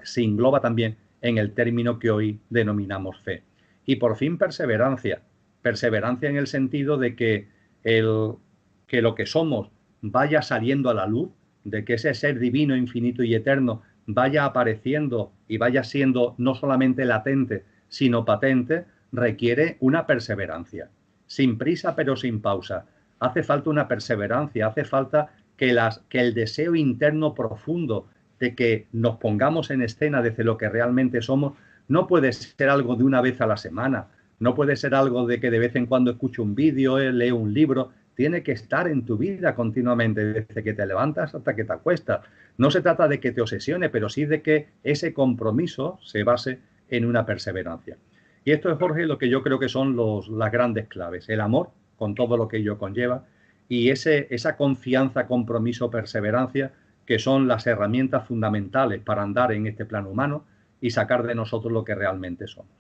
se engloba también en el término que hoy denominamos fe. Y por fin perseverancia. Perseverancia en el sentido de que lo que somos vaya saliendo a la luz, de que ese ser divino, infinito y eterno vaya apareciendo y vaya siendo no solamente latente, sino patente, requiere una perseverancia. Sin prisa pero sin pausa. Hace falta una perseverancia, hace falta que el deseo interno profundo de que nos pongamos en escena desde lo que realmente somos, no puede ser algo de una vez a la semana, no puede ser algo de que de vez en cuando escucho un vídeo, leo un libro, tiene que estar en tu vida continuamente, desde que te levantas hasta que te acuestas. No se trata de que te obsesione, pero sí de que ese compromiso se base en una perseverancia. Y esto es, Jorge, lo que yo creo que son las grandes claves. El amor, con todo lo que ello conlleva, y esa confianza, compromiso, perseverancia, que son las herramientas fundamentales para andar en este plano humano y sacar de nosotros lo que realmente somos.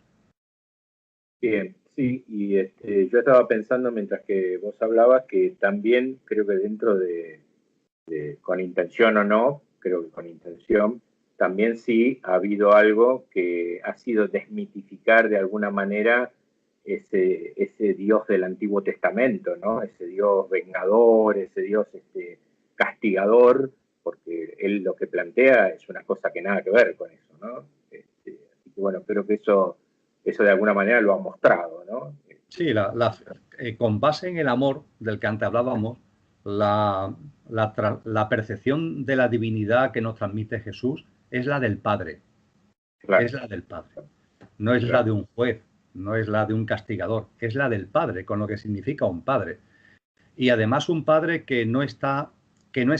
Bien, sí, y yo estaba pensando mientras que vos hablabas que también creo que dentro con intención o no, creo que con intención, también sí ha habido algo que ha sido desmitificar de alguna manera ese Dios del Antiguo Testamento, ¿no? Ese Dios vengador, ese Dios castigador, porque él lo que plantea es una cosa que nada que ver con eso, ¿no? Así que bueno, creo que eso de alguna manera lo ha mostrado, ¿no? Sí, con base en el amor del que antes hablábamos, la percepción de la divinidad que nos transmite Jesús es la del Padre. Claro. Es la del Padre. No es la de un juez, no es la de un castigador, es la del Padre, con lo que significa un Padre. Y además un Padre que no es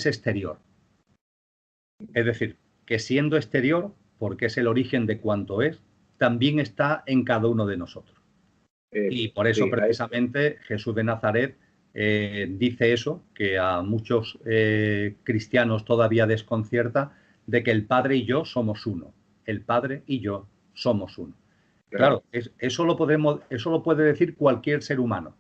exterior. Es decir, que siendo exterior, porque es el origen de cuanto es, también está en cada uno de nosotros. Y por eso precisamente Jesús de Nazaret dice eso, que a muchos cristianos todavía desconcierta, de que el Padre y yo somos uno. El Padre y yo somos uno. Claro, eso lo puede decir cualquier ser humano.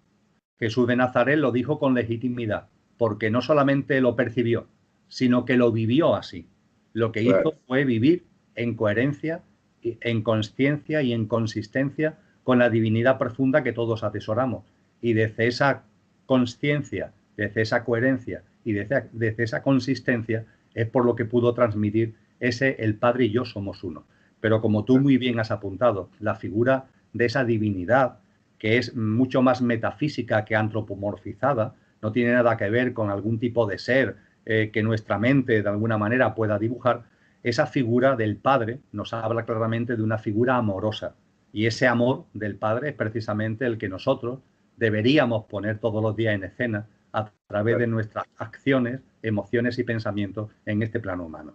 Jesús de Nazaret lo dijo con legitimidad, porque no solamente lo percibió, sino que lo vivió así. Lo que hizo fue vivir en coherencia, en consciencia y en consistencia con la divinidad profunda que todos atesoramos. Y desde esa consciencia, desde esa coherencia y desde esa consistencia es por lo que pudo transmitir el Padre y yo somos uno. Pero como tú muy bien has apuntado, la figura de esa divinidad, que es mucho más metafísica que antropomorfizada, no tiene nada que ver con algún tipo de ser que nuestra mente de alguna manera pueda dibujar. Esa figura del Padre nos habla claramente de una figura amorosa. Y ese amor del Padre es precisamente el que nosotros, deberíamos poner todos los días en escena a través de nuestras acciones, emociones y pensamientos en este plano humano.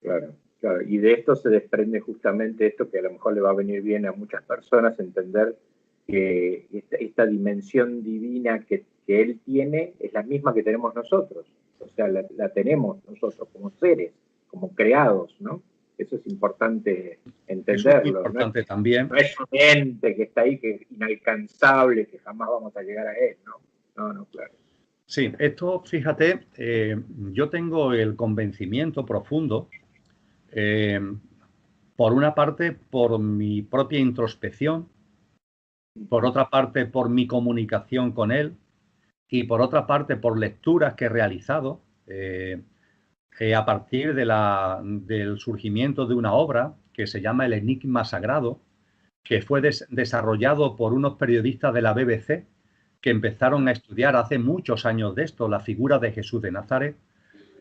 Claro, claro. Y de esto se desprende justamente esto que a lo mejor le va a venir bien a muchas personas, entender que esta dimensión divina que él tiene es la misma que tenemos nosotros. O sea, la tenemos nosotros como seres, como creados, ¿no? Eso es importante entenderlo. Eso es importante, ¿no? También. No es un ente que está ahí, que es inalcanzable, que jamás vamos a llegar a él, ¿no? No, claro. Sí, esto, fíjate, yo tengo el convencimiento profundo, por una parte, por mi propia introspección, por otra parte, por mi comunicación con él, y por otra parte, por lecturas que he realizado a partir del surgimiento de una obra que se llama El Enigma Sagrado, que fue desarrollado por unos periodistas de la BBC que empezaron a estudiar hace muchos años de esto, la figura de Jesús de Nazaret.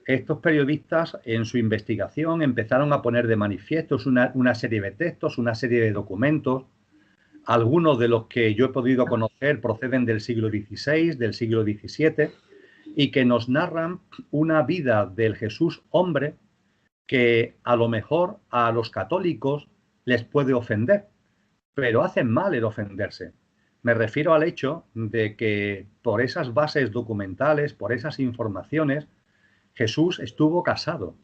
Estos periodistas, en su investigación, empezaron a poner de manifiesto una serie de textos, una serie de documentos. Algunos de los que yo he podido conocer proceden del siglo XVI, del siglo XVII, y que nos narran una vida del Jesús hombre que a lo mejor a los católicos les puede ofender, pero hacen mal el ofenderse. Me refiero al hecho de que por esas bases documentales, por esas informaciones, Jesús estuvo casado.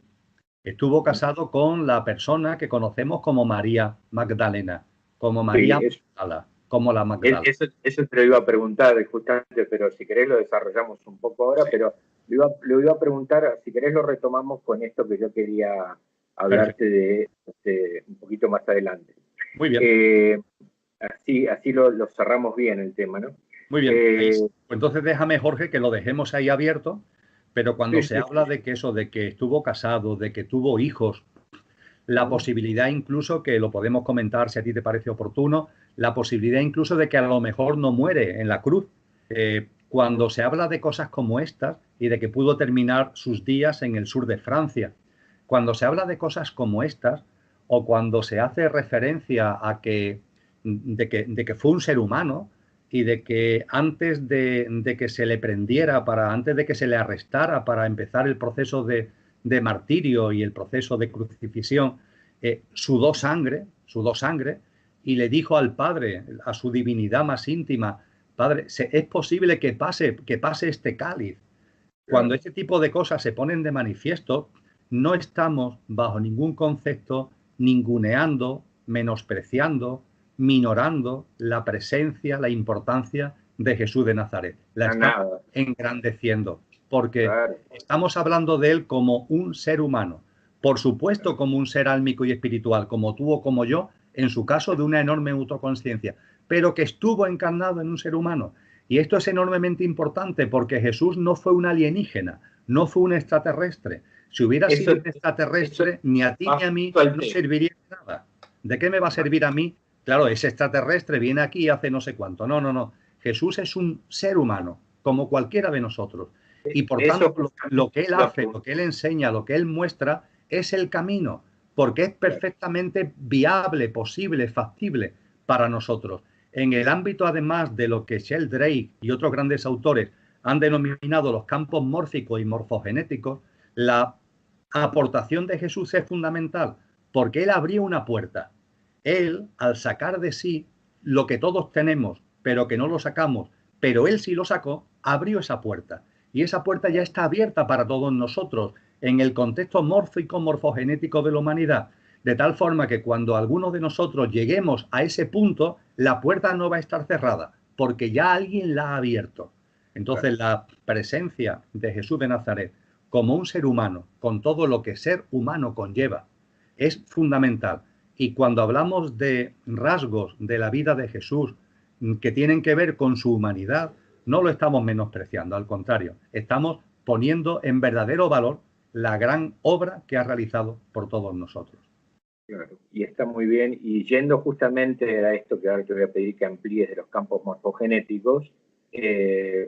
Estuvo casado con la persona que conocemos como María Magdalena, como María Magdala, como la Magdala. Eso te lo iba a preguntar justamente, pero si querés lo desarrollamos un poco ahora, sí. Pero lo iba a preguntar, si querés lo retomamos con esto que yo quería hablarte de un poquito más adelante. Muy bien. Así lo cerramos bien el tema, ¿no? Muy bien. Pues entonces déjame, Jorge, que lo dejemos ahí abierto, pero cuando se habla de que eso, de que estuvo casado, de que tuvo hijos, la posibilidad incluso, que lo podemos comentar si a ti te parece oportuno, la posibilidad incluso de que a lo mejor no muere en la cruz. Cuando se habla de cosas como estas y de que pudo terminar sus días en el sur de Francia, cuando se habla de cosas como estas, o cuando se hace referencia a de que fue un ser humano y de que antes de que se le prendiera, antes de que se le arrestara para empezar el proceso de martirio y el proceso de crucifixión, sudó sangre y le dijo al Padre, a su divinidad más íntima: Padre, es posible que pase este cáliz. Cuando este tipo de cosas se ponen de manifiesto, no estamos bajo ningún concepto ninguneando, menospreciando, minorando la presencia, la importancia de Jesús de Nazaret. La estamos engrandeciendo, porque estamos hablando de él como un ser humano, por supuesto como un ser álmico y espiritual, como tú o como yo, en su caso de una enorme autoconsciencia, pero que estuvo encarnado en un ser humano. Y esto es enormemente importante porque Jesús no fue un alienígena, no fue un extraterrestre. Si hubiera sido un extraterrestre, ni a ti ni a mí no serviría de nada. ¿De qué me va a servir a mí? Claro, ese extraterrestre viene aquí y hace no sé cuánto. No. Jesús es un ser humano, como cualquiera de nosotros. Y por tanto, lo que él hace, lo que él enseña, lo que él muestra, es el camino, porque es perfectamente viable, posible, factible para nosotros. En el ámbito, además, de lo que Sheldrake y otros grandes autores han denominado los campos mórficos y morfogenéticos, la aportación de Jesús es fundamental, porque él abrió una puerta. Él, al sacar de sí lo que todos tenemos, pero que no lo sacamos, pero él sí lo sacó, abrió esa puerta. Y esa puerta ya está abierta para todos nosotros en el contexto mórfico, morfogenético de la humanidad. De tal forma que cuando algunos de nosotros lleguemos a ese punto, la puerta no va a estar cerrada, porque ya alguien la ha abierto. Entonces, la presencia de Jesús de Nazaret como un ser humano, con todo lo que ser humano conlleva, es fundamental. Y cuando hablamos de rasgos de la vida de Jesús que tienen que ver con su humanidad, no lo estamos menospreciando, al contrario, estamos poniendo en verdadero valor la gran obra que ha realizado por todos nosotros. Claro, y está muy bien. Y yendo justamente a esto que ahora te voy a pedir que amplíes de los campos morfogenéticos,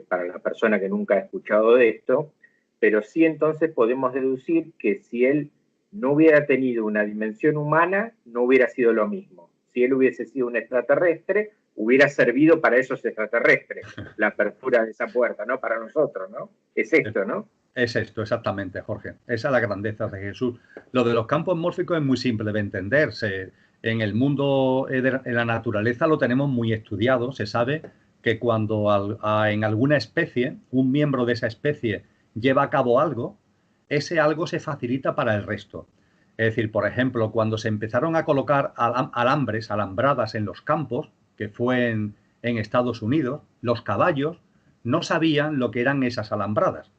para la persona que nunca ha escuchado de esto, pero sí entonces podemos deducir que si él no hubiera tenido una dimensión humana, no hubiera sido lo mismo. Si él hubiese sido un extraterrestre, hubiera servido para esos extraterrestres, la apertura de esa puerta, no para nosotros, ¿no? Es esto, ¿no? Es esto, exactamente, Jorge. Esa es la grandeza de Jesús. Lo de los campos mórficos es muy simple de entenderse. En el mundo, en la naturaleza, lo tenemos muy estudiado. Se sabe que cuando en alguna especie, un miembro de esa especie lleva a cabo algo, ese algo se facilita para el resto. Es decir, por ejemplo, cuando se empezaron a colocar alambres, alambradas en los campos, que fue en Estados Unidos, los caballos no sabían lo que eran esas alambradas.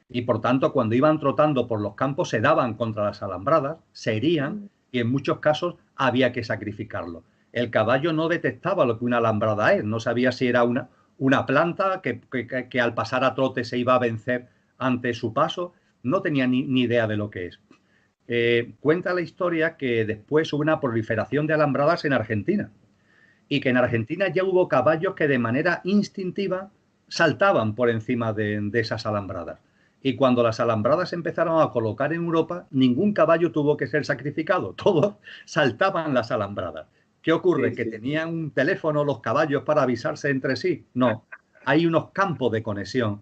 Y por tanto, cuando iban trotando por los campos, se daban contra las alambradas, se herían y en muchos casos había que sacrificarlo. El caballo no detectaba lo que una alambrada es, no sabía si era una planta que al pasar a trote se iba a vencer ante su paso, no tenía ni idea de lo que es. Cuenta la historia que después hubo una proliferación de alambradas en Argentina y que en Argentina ya hubo caballos que de manera instintiva saltaban por encima de esas alambradas. Y cuando las alambradas empezaron a colocar en Europa, ningún caballo tuvo que ser sacrificado, todos saltaban las alambradas. ¿Qué ocurre? ¿Que tenían un teléfono los caballos para avisarse entre sí? No, hay unos campos de conexión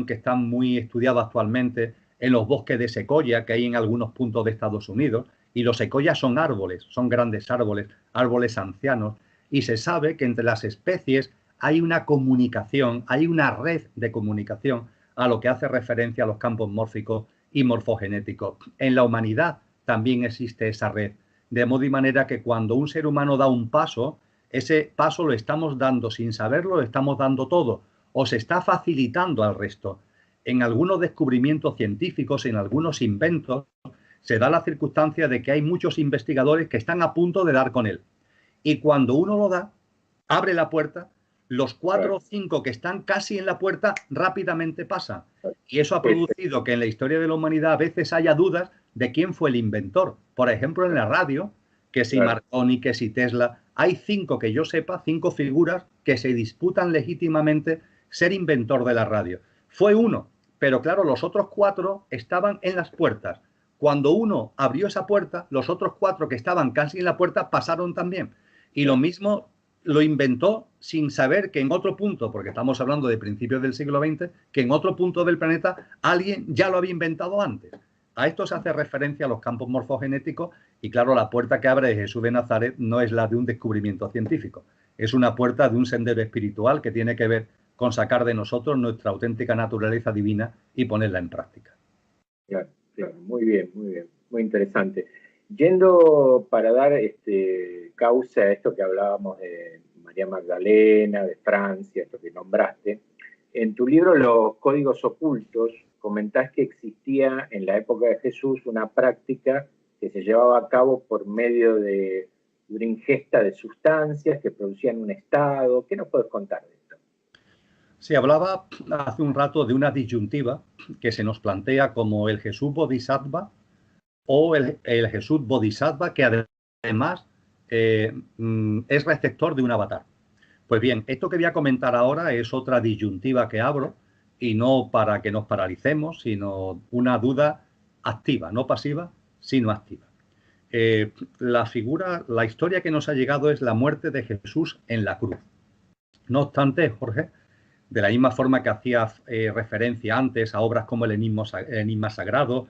que están muy estudiados actualmente en los bosques de secoya que hay en algunos puntos de Estados Unidos, y los secoyas son árboles, son grandes árboles, árboles ancianos, y se sabe que entre las especies hay una comunicación, hay una red de comunicación a lo que hace referencia a los campos mórficos y morfogenéticos. En la humanidad también existe esa red, de modo y manera que cuando un ser humano da un paso, ese paso lo estamos dando sin saberlo, lo estamos dando todo, o se está facilitando al resto. En algunos descubrimientos científicos, en algunos inventos, se da la circunstancia de que hay muchos investigadores que están a punto de dar con él. Y cuando uno lo da, abre la puerta, los 4 o 5 que están casi en la puerta rápidamente pasan. Y eso ha producido que en la historia de la humanidad a veces haya dudas de quién fue el inventor. Por ejemplo, en la radio, que si Marconi, que si Tesla, hay 5 que yo sepa, 5 figuras que se disputan legítimamente ser inventor de la radio. Fue uno, pero claro, los otros 4 estaban en las puertas. Cuando uno abrió esa puerta, los otros 4 que estaban casi en la puerta pasaron también. Y lo mismo lo inventó sin saber que en otro punto, porque estamos hablando de principios del siglo XX, que en otro punto del planeta alguien ya lo había inventado antes. A esto se hace referencia a los campos morfogenéticos y claro, la puerta que abre Jesús de Nazaret no es la de un descubrimiento científico, es una puerta de un sendero espiritual que tiene que ver con sacar de nosotros nuestra auténtica naturaleza divina y ponerla en práctica. Claro, claro, muy bien, muy interesante. Yendo para dar causa a esto que hablábamos de María Magdalena, de Francia, esto que nombraste, en tu libro Los Códigos Ocultos comentás que existía en la época de Jesús una práctica que se llevaba a cabo por medio de una ingesta de sustancias que producían un estado. ¿Qué nos puedes contar de esto? Se hablaba hace un rato de una disyuntiva que se nos plantea como el Jesús Bodhisattva o el Jesús Bodhisattva que además es receptor de un avatar. Pues bien, esto que voy a comentar ahora es otra disyuntiva que abro y no para que nos paralicemos, sino una duda activa, no pasiva, sino activa. La historia que nos ha llegado es la muerte de Jesús en la cruz. No obstante, Jorge, de la misma forma que hacía referencia antes a obras como el Enigma Sagrado,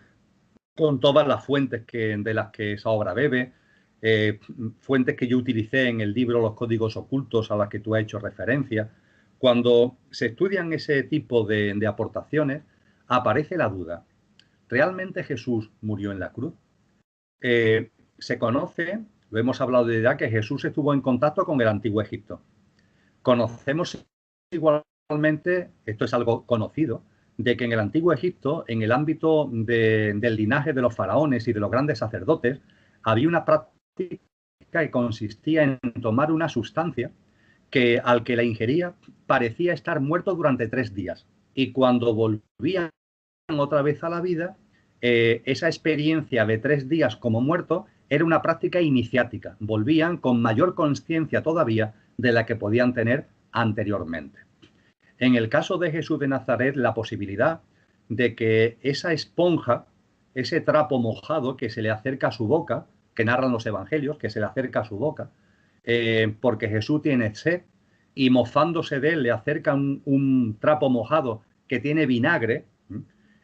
con todas las fuentes de las que esa obra bebe, fuentes que yo utilicé en el libro Los Códigos Ocultos a las que tú has hecho referencia. Cuando se estudian ese tipo de aportaciones, aparece la duda. ¿Realmente Jesús murió en la cruz? Se conoce, lo hemos hablado ya, que Jesús estuvo en contacto con el Antiguo Egipto. Conocemos igualmente, esto es algo conocido, de que en el Antiguo Egipto, en el ámbito del linaje de los faraones y de los grandes sacerdotes, había una práctica que consistía en tomar una sustancia que al que la ingería parecía estar muerto durante 3 días. Y cuando volvían otra vez a la vida, esa experiencia de 3 días como muerto era una práctica iniciática. Volvían con mayor conciencia todavía de la que podían tener anteriormente. En el caso de Jesús de Nazaret, la posibilidad de que esa esponja, ese trapo mojado que se le acerca a su boca, que narran los evangelios, que se le acerca a su boca, porque Jesús tiene sed y mofándose de él le acerca un trapo mojado que tiene vinagre,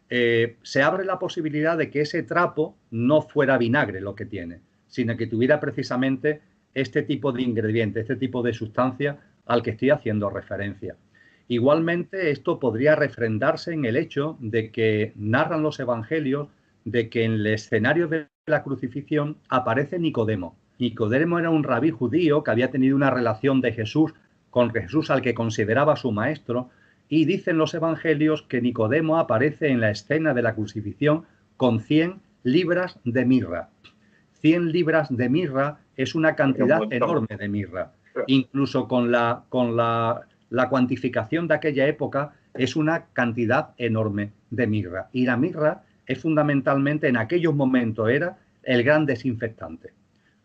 se abre la posibilidad de que ese trapo no fuera vinagre lo que tiene, sino que tuviera precisamente este tipo de ingrediente, este tipo de sustancia al que estoy haciendo referencia. Igualmente, esto podría refrendarse en el hecho de que narran los evangelios de que en el escenario de la crucifixión aparece Nicodemo. Nicodemo era un rabí judío que había tenido una relación de Jesús con Jesús al que consideraba su maestro, y dicen los evangelios que Nicodemo aparece en la escena de la crucifixión con 100 libras de mirra. 100 libras de mirra es una cantidad enorme de mirra. Incluso con la cuantificación de aquella época es una cantidad enorme de mirra. Y la mirra es fundamentalmente, en aquellos momentos, era el gran desinfectante.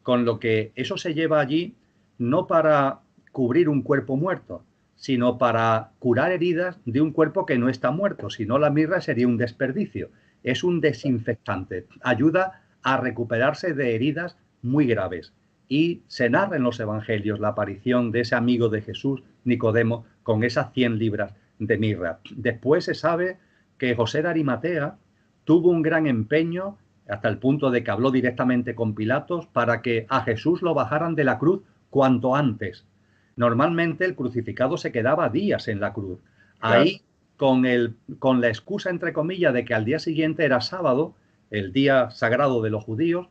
Con lo que eso se lleva allí no para cubrir un cuerpo muerto, sino para curar heridas de un cuerpo que no está muerto. Si no, la mirra sería un desperdicio. Es un desinfectante. Ayuda a recuperarse de heridas muy graves. Y se narra en los evangelios la aparición de ese amigo de Jesús, Nicodemo, con esas 100 libras de mirra. Después se sabe que José de Arimatea tuvo un gran empeño, hasta el punto de que habló directamente con Pilatos, para que a Jesús lo bajaran de la cruz cuanto antes. Normalmente el crucificado se quedaba días en la cruz. Ahí, con la excusa, entre comillas, de que al día siguiente era sábado, el día sagrado de los judíos,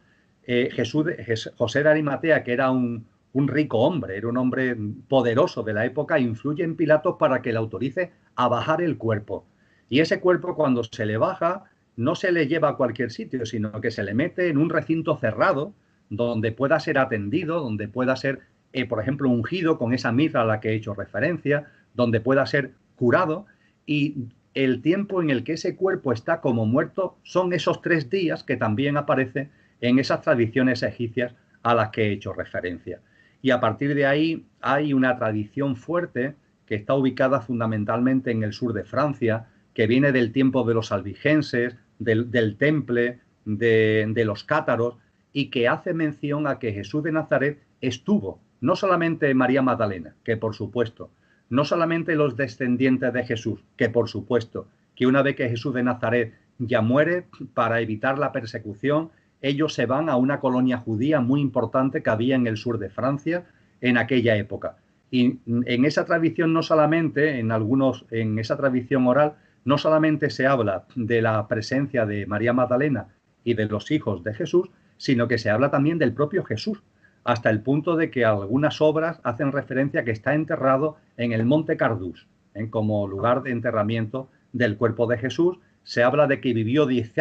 José de Arimatea, que era un rico hombre, era un hombre poderoso de la época, influye en Pilatos para que le autorice a bajar el cuerpo. Y ese cuerpo, cuando se le baja, no se le lleva a cualquier sitio, sino que se le mete en un recinto cerrado donde pueda ser atendido, donde pueda ser, por ejemplo, ungido con esa mirra a la que he hecho referencia, donde pueda ser curado, y el tiempo en el que ese cuerpo está como muerto son esos 3 días que también aparece en esas tradiciones egipcias a las que he hecho referencia. Y a partir de ahí hay una tradición fuerte que está ubicada fundamentalmente en el sur de Francia, que viene del tiempo de los albigenses, del Temple, de los cátaros, y que hace mención a que Jesús de Nazaret estuvo, no solamente María Magdalena, que por supuesto, no solamente los descendientes de Jesús, que por supuesto, que una vez que Jesús de Nazaret ya muere, para evitar la persecución, ellos se van a una colonia judía muy importante que había en el sur de Francia en aquella época. Y en esa tradición no solamente, en esa tradición oral, no solamente se habla de la presencia de María Magdalena y de los hijos de Jesús, sino que se habla también del propio Jesús, hasta el punto de que algunas obras hacen referencia a que está enterrado en el Monte Cardús, como lugar de enterramiento del cuerpo de Jesús. Se habla de que vivió 10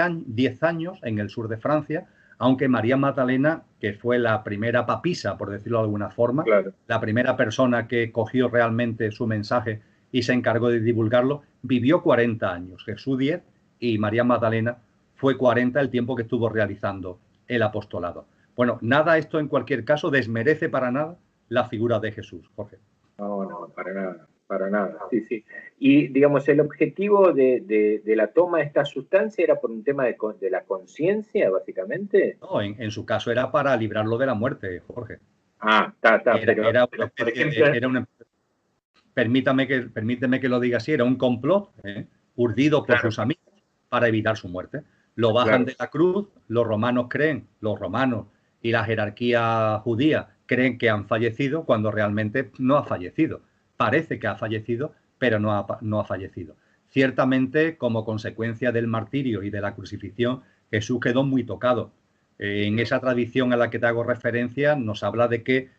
años en el sur de Francia, aunque María Magdalena, que fue la primera papisa, por decirlo de alguna forma, la primera persona que cogió realmente su mensaje y se encargó de divulgarlo, vivió 40 años. Jesús 10 y María Magdalena fue 40 el tiempo que estuvo realizando el apostolado. Bueno, nada, esto en cualquier caso desmerece para nada la figura de Jesús, Jorge. No, para nada, sí, sí. Y, digamos, el objetivo de la toma de esta sustancia era por un tema de la conciencia, básicamente. No, en su caso era para librarlo de la muerte, Jorge. Permíteme que lo diga así, era un complot urdido por sus amigos para evitar su muerte. Lo bajan de la cruz, los romanos y la jerarquía judía creen que han fallecido cuando realmente no ha fallecido. Parece que ha fallecido, pero no ha fallecido. Ciertamente, como consecuencia del martirio y de la crucifixión, Jesús quedó muy tocado. En esa tradición a la que te hago referencia, nos habla de que,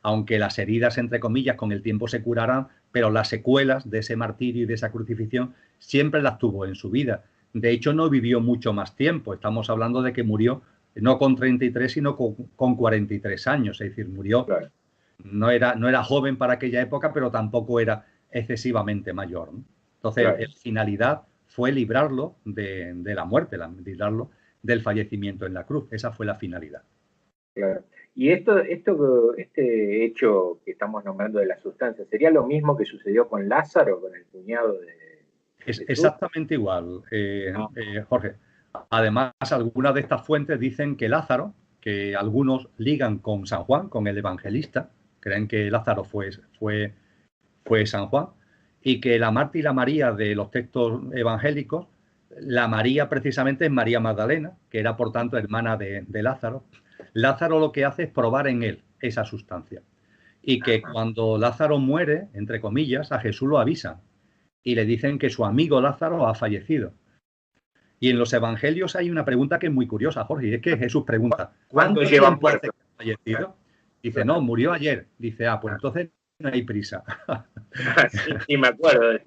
aunque las heridas, entre comillas, con el tiempo se curarán, pero las secuelas de ese martirio y de esa crucifixión siempre las tuvo en su vida. De hecho, no vivió mucho más tiempo. Estamos hablando de que murió no con 33, sino con 43 años. Es decir, murió, no era joven para aquella época, pero tampoco era excesivamente mayor, ¿no? Entonces, la finalidad fue librarlo de la muerte, librarlo del fallecimiento en la cruz. Esa fue la finalidad. Claro. Y este hecho que estamos nombrando de la sustancia, ¿sería lo mismo que sucedió con Lázaro, con el cuñado de Jesús? Exactamente igual, Jorge. Además, algunas de estas fuentes dicen que Lázaro, que algunos ligan con San Juan, con el evangelista, creen que Lázaro fue San Juan, y que la Marta y la María de los textos evangélicos, la María precisamente es María Magdalena, que era por tanto hermana de Lázaro. Lázaro lo que hace es probar en él esa sustancia. Y que cuando Lázaro muere, entre comillas, a Jesús lo avisan y le dicen que su amigo Lázaro ha fallecido. Y en los evangelios hay una pregunta que es muy curiosa, Jorge, y es que Jesús pregunta, ¿cuánto tiempo hace que ha fallecido? Dice, no, murió ayer. Dice, pues entonces no hay prisa. Sí, me acuerdo.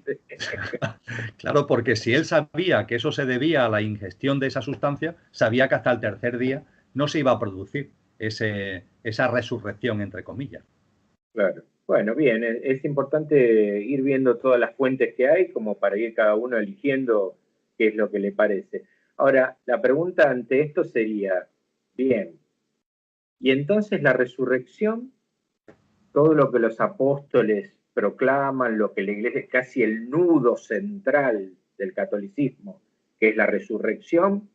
Claro, porque si él sabía que eso se debía a la ingestión de esa sustancia, sabía que hasta el tercer día no se iba a producir esa resurrección, entre comillas. Claro. Bueno, bien, es importante ir viendo todas las fuentes que hay como para ir cada uno eligiendo qué es lo que le parece. Ahora, la pregunta ante esto sería, bien, y entonces la resurrección, todo lo que los apóstoles proclaman, lo que la iglesia es casi el nudo central del catolicismo, que es la resurrección,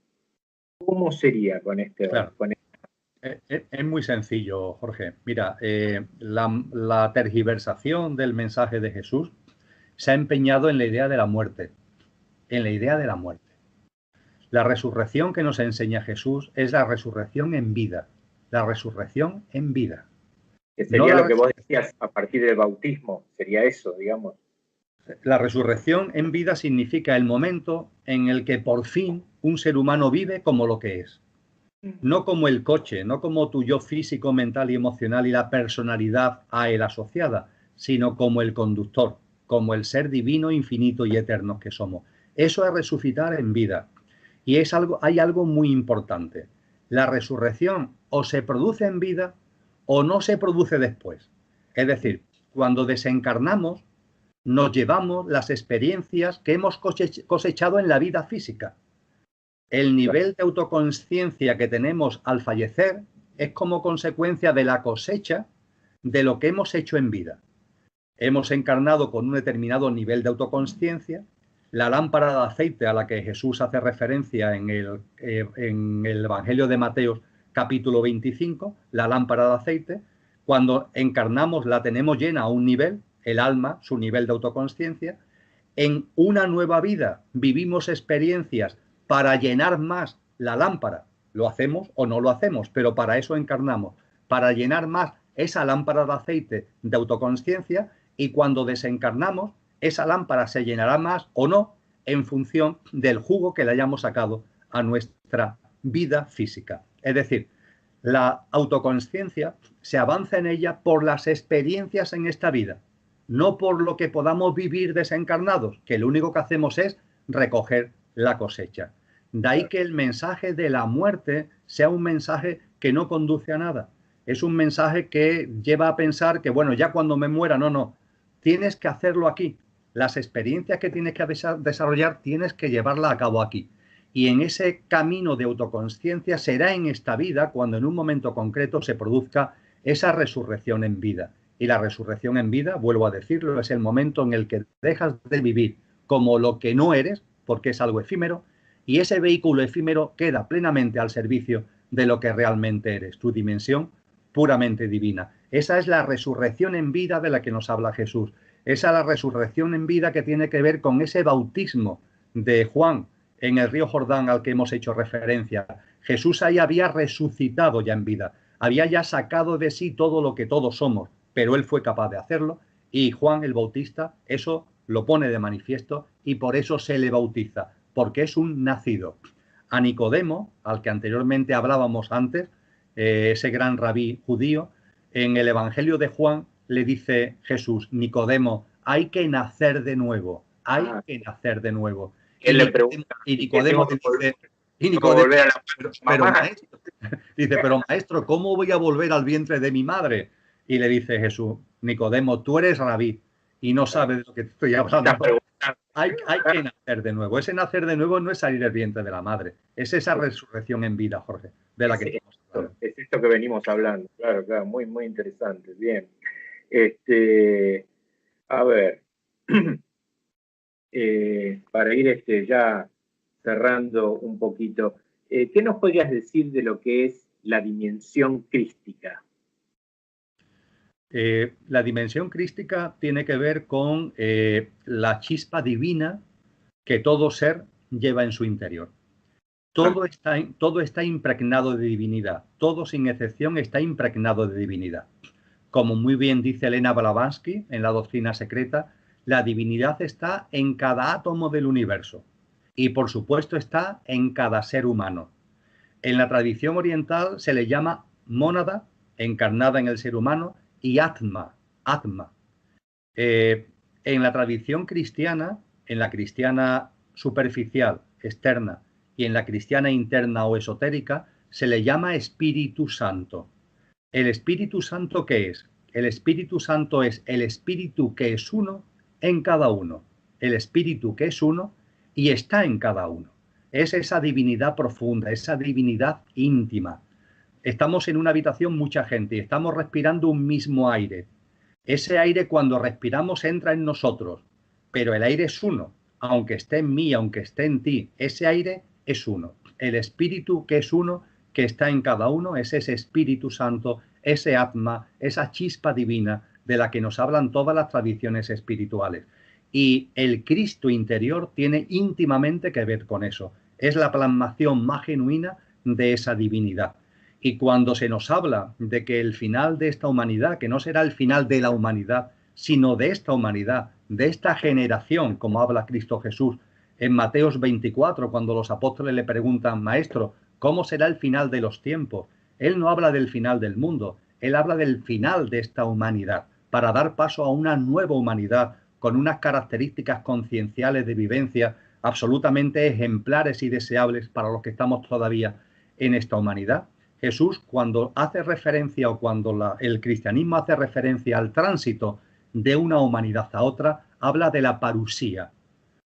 ¿cómo sería con este? Claro. Es muy sencillo, Jorge. Mira, la tergiversación del mensaje de Jesús se ha empeñado en la idea de la muerte, en la idea de la muerte. La resurrección que nos enseña Jesús es la resurrección en vida, la resurrección en vida. Que sería lo que vos decías a partir del bautismo, sería eso, digamos. La resurrección en vida significa el momento en el que por fin un ser humano vive como lo que es. No como el coche, no como tu yo físico, mental y emocional y la personalidad a él asociada, sino como el conductor, como el ser divino, infinito y eterno que somos. Eso es resucitar en vida. Y hay algo muy importante. La resurrección o se produce en vida o no se produce después. Es decir, cuando desencarnamos, nos llevamos las experiencias que hemos cosechado en la vida física. El nivel de autoconsciencia que tenemos al fallecer es como consecuencia de la cosecha de lo que hemos hecho en vida. Hemos encarnado con un determinado nivel de autoconsciencia. La lámpara de aceite a la que Jesús hace referencia en el Evangelio de Mateo, capítulo 25, la lámpara de aceite, cuando encarnamos la tenemos llena a un nivel, el alma, su nivel de autoconsciencia. En una nueva vida vivimos experiencias para llenar más la lámpara. Lo hacemos o no lo hacemos, pero para eso encarnamos, para llenar más esa lámpara de aceite de autoconsciencia, y cuando desencarnamos, esa lámpara se llenará más o no en función del jugo que le hayamos sacado a nuestra vida física. Es decir, la autoconsciencia se avanza en ella por las experiencias en esta vida, no por lo que podamos vivir desencarnados, que lo único que hacemos es recoger la cosecha. De ahí que el mensaje de la muerte sea un mensaje que no conduce a nada. Es un mensaje que lleva a pensar que, bueno, ya cuando me muera, no. Tienes que hacerlo aquí. Las experiencias que tienes que desarrollar tienes que llevarlas a cabo aquí. Y en ese camino de autoconsciencia será en esta vida cuando en un momento concreto se produzca esa resurrección en vida. Y la resurrección en vida, vuelvo a decirlo, es el momento en el que dejas de vivir como lo que no eres, porque es algo efímero, y ese vehículo efímero queda plenamente al servicio de lo que realmente eres, tu dimensión puramente divina. Esa es la resurrección en vida de la que nos habla Jesús. Esa es la resurrección en vida que tiene que ver con ese bautismo de Juan en el río Jordán al que hemos hecho referencia. Jesús ahí había resucitado ya en vida, había ya sacado de sí todo lo que todos somos, pero él fue capaz de hacerlo, y Juan el Bautista eso lo pone de manifiesto y por eso se le bautiza, porque es un nacido. A Nicodemo, al que anteriormente hablábamos antes, ese gran rabí judío, en el Evangelio de Juan le dice Jesús, Nicodemo, hay que nacer de nuevo, hay que nacer de nuevo. Él le pregunta, y Nicodemo dice, pero maestro, ¿cómo voy a volver al vientre de mi madre? Y le dice Jesús, Nicodemo, tú eres rabí y no sabes de lo que te estoy hablando. Hay que nacer de nuevo. Ese nacer de nuevo no es salir del vientre de la madre, es esa resurrección en vida, Jorge, de la que estamos hablando. Es esto que venimos hablando, claro, muy, muy interesante. Bien. A ver, para ir ya cerrando un poquito, ¿qué nos podrías decir de lo que es la dimensión crística? La dimensión crística tiene que ver con la chispa divina que todo ser lleva en su interior. Todo está impregnado de divinidad. Todo, sin excepción, está impregnado de divinidad. Como muy bien dice Elena Blavatsky en La doctrina secreta, la divinidad está en cada átomo del universo y, por supuesto, está en cada ser humano. En la tradición oriental se le llama mónada, encarnada en el ser humano, y atma. En la tradición cristiana, en la cristiana superficial, externa, y en la cristiana interna o esotérica, se le llama Espíritu Santo. ¿El Espíritu Santo qué es? El Espíritu Santo es el Espíritu que es uno en cada uno. El Espíritu que es uno y está en cada uno. Es esa divinidad profunda, esa divinidad íntima. Estamos en una habitación mucha gente y estamos respirando un mismo aire. Ese aire, cuando respiramos, entra en nosotros, pero el aire es uno, aunque esté en mí, aunque esté en ti. Ese aire es uno. El Espíritu que es uno, que está en cada uno, es ese Espíritu Santo, ese Atma, esa chispa divina de la que nos hablan todas las tradiciones espirituales. Y el Cristo interior tiene íntimamente que ver con eso. Es la plasmación más genuina de esa divinidad. Y cuando se nos habla de que el final de esta humanidad, que no será el final de la humanidad, sino de esta humanidad, de esta generación, como habla Cristo Jesús en Mateos 24, cuando los apóstoles le preguntan, Maestro, ¿cómo será el final de los tiempos? Él no habla del final del mundo, él habla del final de esta humanidad, para dar paso a una nueva humanidad con unas características concienciales de vivencia absolutamente ejemplares y deseables para los que estamos todavía en esta humanidad. Jesús, cuando hace referencia o cuando el cristianismo hace referencia al tránsito de una humanidad a otra, habla de la parusía.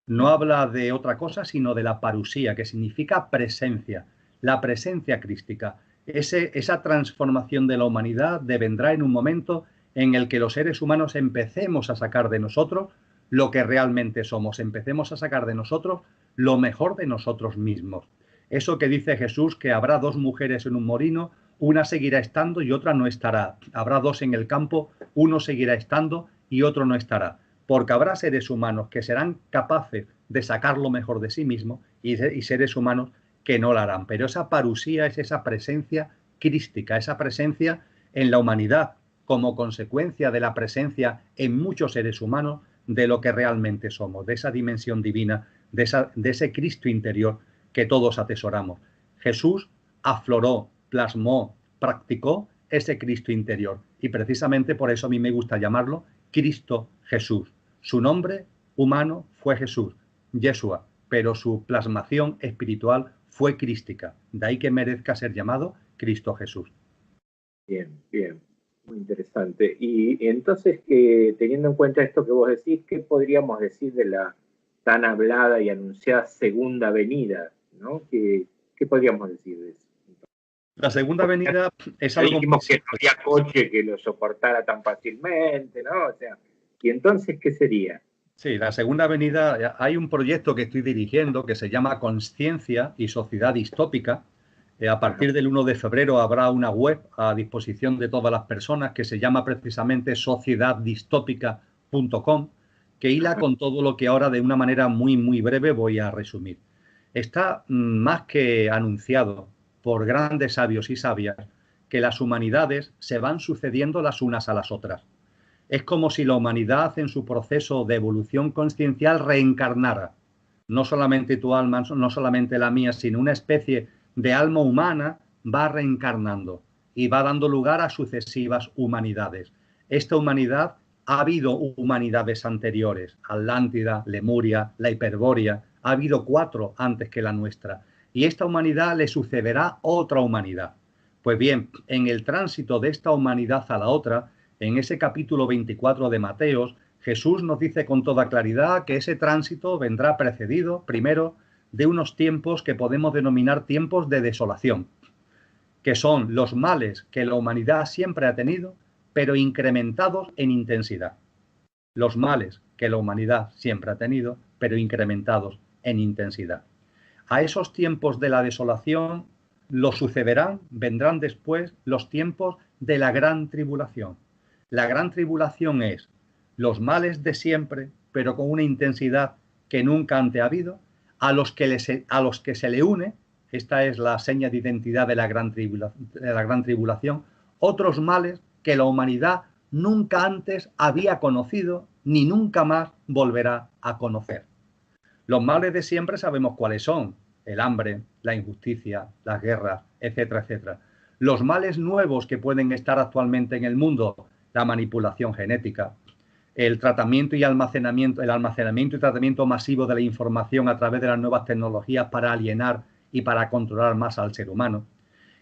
No habla de otra cosa, sino de la parusía, que significa presencia, la presencia crística. Esa transformación de la humanidad devendrá en un momento en el que los seres humanos empecemos a sacar de nosotros lo que realmente somos, empecemos a sacar de nosotros lo mejor de nosotros mismos. Eso que dice Jesús, que habrá dos mujeres en un molino, una seguirá estando y otra no estará. Habrá dos en el campo, uno seguirá estando y otro no estará. Porque habrá seres humanos que serán capaces de sacar lo mejor de sí mismos y seres humanos que no lo harán. Pero esa parusía es esa presencia crística, esa presencia en la humanidad como consecuencia de la presencia en muchos seres humanos de lo que realmente somos, de esa dimensión divina, de ese Cristo interior que todos atesoramos. Jesús afloró, plasmó, practicó ese Cristo interior y precisamente por eso a mí me gusta llamarlo Cristo Jesús. Su nombre humano fue Jesús, Yeshua, pero su plasmación espiritual fue crística. De ahí que merezca ser llamado Cristo Jesús. Bien, bien, muy interesante. Y entonces, teniendo en cuenta esto que vos decís, ¿qué podríamos decir de la tan hablada y anunciada segunda venida, ¿no? ¿Qué podríamos decir de eso? La segunda venida es algo... Dijimos que no había coche que lo soportara tan fácilmente, ¿no? O sea, ¿y entonces qué sería? Sí, la segunda venida, hay un proyecto que estoy dirigiendo que se llama Consciencia y Sociedad Distópica. A partir del 1 de febrero habrá una web a disposición de todas las personas que se llama precisamente sociedaddistópica.com, que hila con todo lo que ahora de una manera muy, muy breve voy a resumir. Está más que anunciado por grandes sabios y sabias que las humanidades se van sucediendo las unas a las otras. Es como si la humanidad en su proceso de evolución consciencial reencarnara. No solamente tu alma, no solamente la mía, sino una especie de alma humana va reencarnando y va dando lugar a sucesivas humanidades. Esta humanidad, ha habido humanidades anteriores, Atlántida, Lemuria, la Hiperbórea, ha habido 4 antes que la nuestra. Y esta humanidad le sucederá otra humanidad. Pues bien, en el tránsito de esta humanidad a la otra, en ese capítulo 24 de Mateos, Jesús nos dice con toda claridad que ese tránsito vendrá precedido, primero, de unos tiempos que podemos denominar tiempos de desolación, que son los males que la humanidad siempre ha tenido, pero incrementados en intensidad. Los males que la humanidad siempre ha tenido, pero incrementados en intensidad. A esos tiempos de la desolación lo sucederán, vendrán después los tiempos de la gran tribulación. La gran tribulación es los males de siempre, pero con una intensidad que nunca antes ha habido, a los que se le une, esta es la seña de identidad de la gran tribulación, otros males que la humanidad nunca antes había conocido ni nunca más volverá a conocer. Los males de siempre sabemos cuáles son: el hambre, la injusticia, las guerras, etcétera, etcétera. Los males nuevos que pueden estar actualmente en el mundo: la manipulación genética, el tratamiento y almacenamiento, y tratamiento masivo de la información a través de las nuevas tecnologías para alienar y para controlar más al ser humano.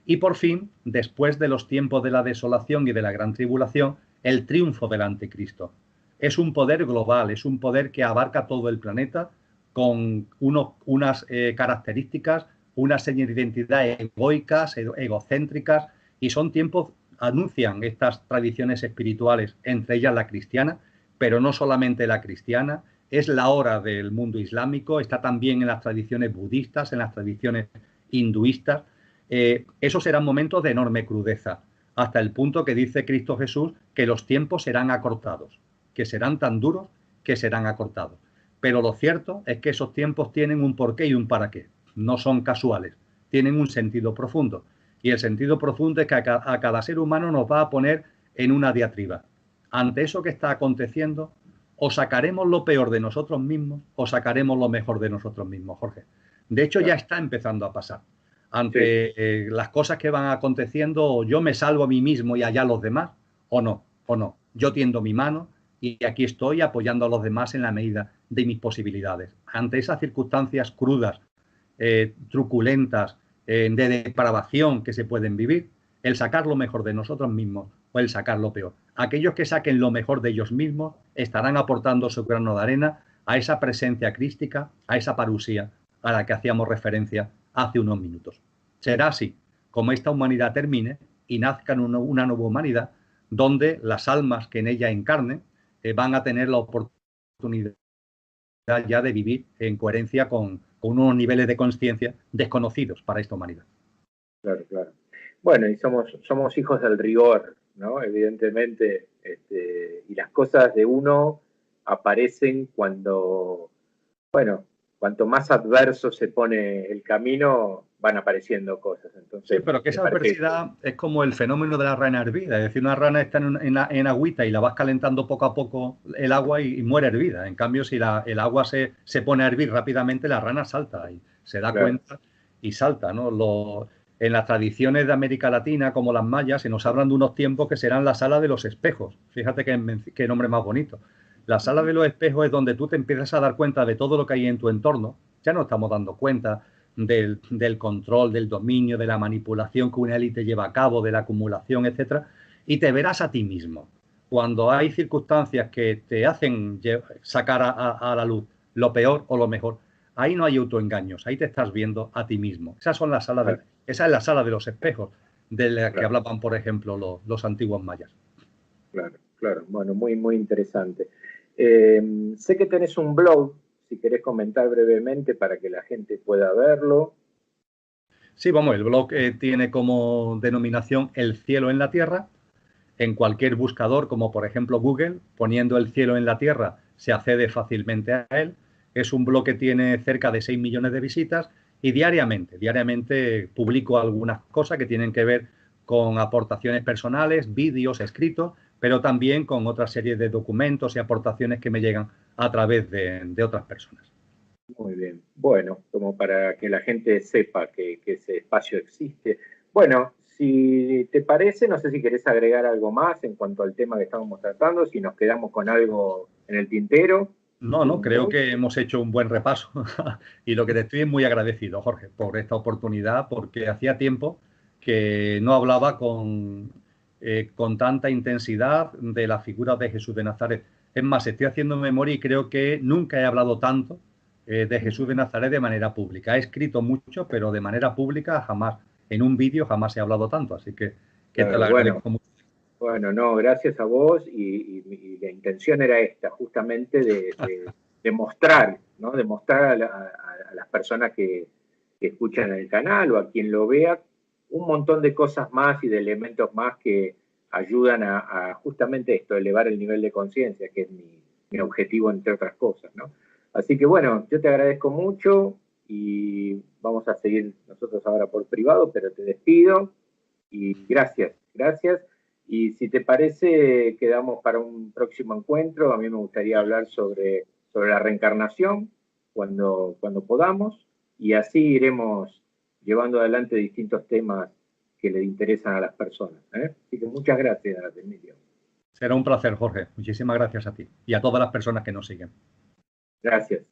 Y por fin, después de los tiempos de la desolación y de la gran tribulación, el triunfo del anticristo. Es un poder global, es un poder que abarca todo el planeta con unas características, unas señas de identidad egoicas, egocéntricas, y son tiempos, anuncian estas tradiciones espirituales, entre ellas la cristiana, pero no solamente la cristiana, es la hora del mundo islámico, está también en las tradiciones budistas, en las tradiciones hinduistas. Esos serán momentos de enorme crudeza, hasta el punto que dice Cristo Jesús que los tiempos serán acortados, que serán tan duros que serán acortados. Pero lo cierto es que esos tiempos tienen un porqué y un para qué, no son casuales, tienen un sentido profundo. Y el sentido profundo es que a cada ser humano nos va a poner en una diatriba. Ante eso que está aconteciendo, o sacaremos lo peor de nosotros mismos o sacaremos lo mejor de nosotros mismos, Jorge. De hecho, ya está empezando a pasar. Ante las cosas que van aconteciendo, o yo me salvo a mí mismo y allá los demás, o no. Yo tiendo mi mano y aquí estoy apoyando a los demás en la medida de mis posibilidades. Ante esas circunstancias crudas, truculentas, de depravación que se pueden vivir, el sacar lo mejor de nosotros mismos o el sacar lo peor. Aquellos que saquen lo mejor de ellos mismos estarán aportando su grano de arena a esa presencia crística, a esa parusía a la que hacíamos referencia hace unos minutos. Será así como esta humanidad termine y nazca una nueva humanidad donde las almas que en ella encarnen van a tener la oportunidad ya de vivir en coherencia con unos niveles de conciencia desconocidos para esta humanidad. Claro, claro. Bueno, y somos hijos del rigor, ¿no? Evidentemente, y las cosas de uno aparecen cuando, bueno, cuanto más adverso se pone el camino, van apareciendo cosas. Entonces, sí, pero que esa adversidad es como el fenómeno de la rana hervida. Es decir, una rana está en agüita y la vas calentando poco a poco el agua y muere hervida. En cambio, si el agua se pone a hervir rápidamente, la rana salta y se da cuenta y salta, ¿no? En las tradiciones de América Latina, como las mayas, se nos hablan de unos tiempos que serán la sala de los espejos. Fíjate qué nombre más bonito. La sala de los espejos es donde tú te empiezas a dar cuenta de todo lo que hay en tu entorno. Ya no estamos dando cuenta del control, del dominio, de la manipulación que una élite lleva a cabo, de la acumulación, etcétera, y te verás a ti mismo. Cuando hay circunstancias que te hacen sacar a la luz lo peor o lo mejor, ahí no hay autoengaños, ahí te estás viendo a ti mismo. Esa es la sala de los espejos, de la que hablaban, por ejemplo, los antiguos mayas. Claro, claro. Bueno, muy, muy interesante. Sé que tenés un blog, si querés comentar brevemente para que la gente pueda verlo. Sí, vamos, el blog tiene como denominación El cielo en la tierra. En cualquier buscador, como por ejemplo Google, poniendo El cielo en la tierra, se accede fácilmente a él. Es un blog que tiene cerca de 6 millones de visitas y diariamente publico algunas cosas que tienen que ver con aportaciones personales, vídeos, escritos, pero también con otra serie de documentos y aportaciones que me llegan a través de otras personas. Muy bien. Bueno, como para que la gente sepa que ese espacio existe. Bueno, si te parece, no sé si querés agregar algo más en cuanto al tema que estábamos tratando, si nos quedamos con algo en el tintero. No, creo que hemos hecho un buen repaso y lo que te estoy muy agradecido, Jorge, por esta oportunidad, porque hacía tiempo que no hablaba con tanta intensidad de la figura de Jesús de Nazaret. Es más, estoy haciendo memoria y creo que nunca he hablado tanto de Jesús de Nazaret de manera pública. He escrito mucho, pero de manera pública jamás. En un vídeo jamás he hablado tanto, así que te lo agradezco mucho. Bueno, no, gracias a vos y la intención era esta, justamente de mostrar, ¿no? De mostrar a las personas que escuchan el canal o a quien lo vea un montón de cosas más y de elementos más que ayudan a justamente esto, elevar el nivel de conciencia, que es mi objetivo entre otras cosas, ¿no? Así que bueno, yo te agradezco mucho y vamos a seguir nosotros ahora por privado, pero te despido y gracias, gracias. Y si te parece, quedamos para un próximo encuentro. A mí me gustaría hablar sobre la reencarnación cuando podamos y así iremos llevando adelante distintos temas que le interesan a las personas. Así que muchas gracias, Emilio. Será un placer, Jorge. Muchísimas gracias a ti y a todas las personas que nos siguen. Gracias.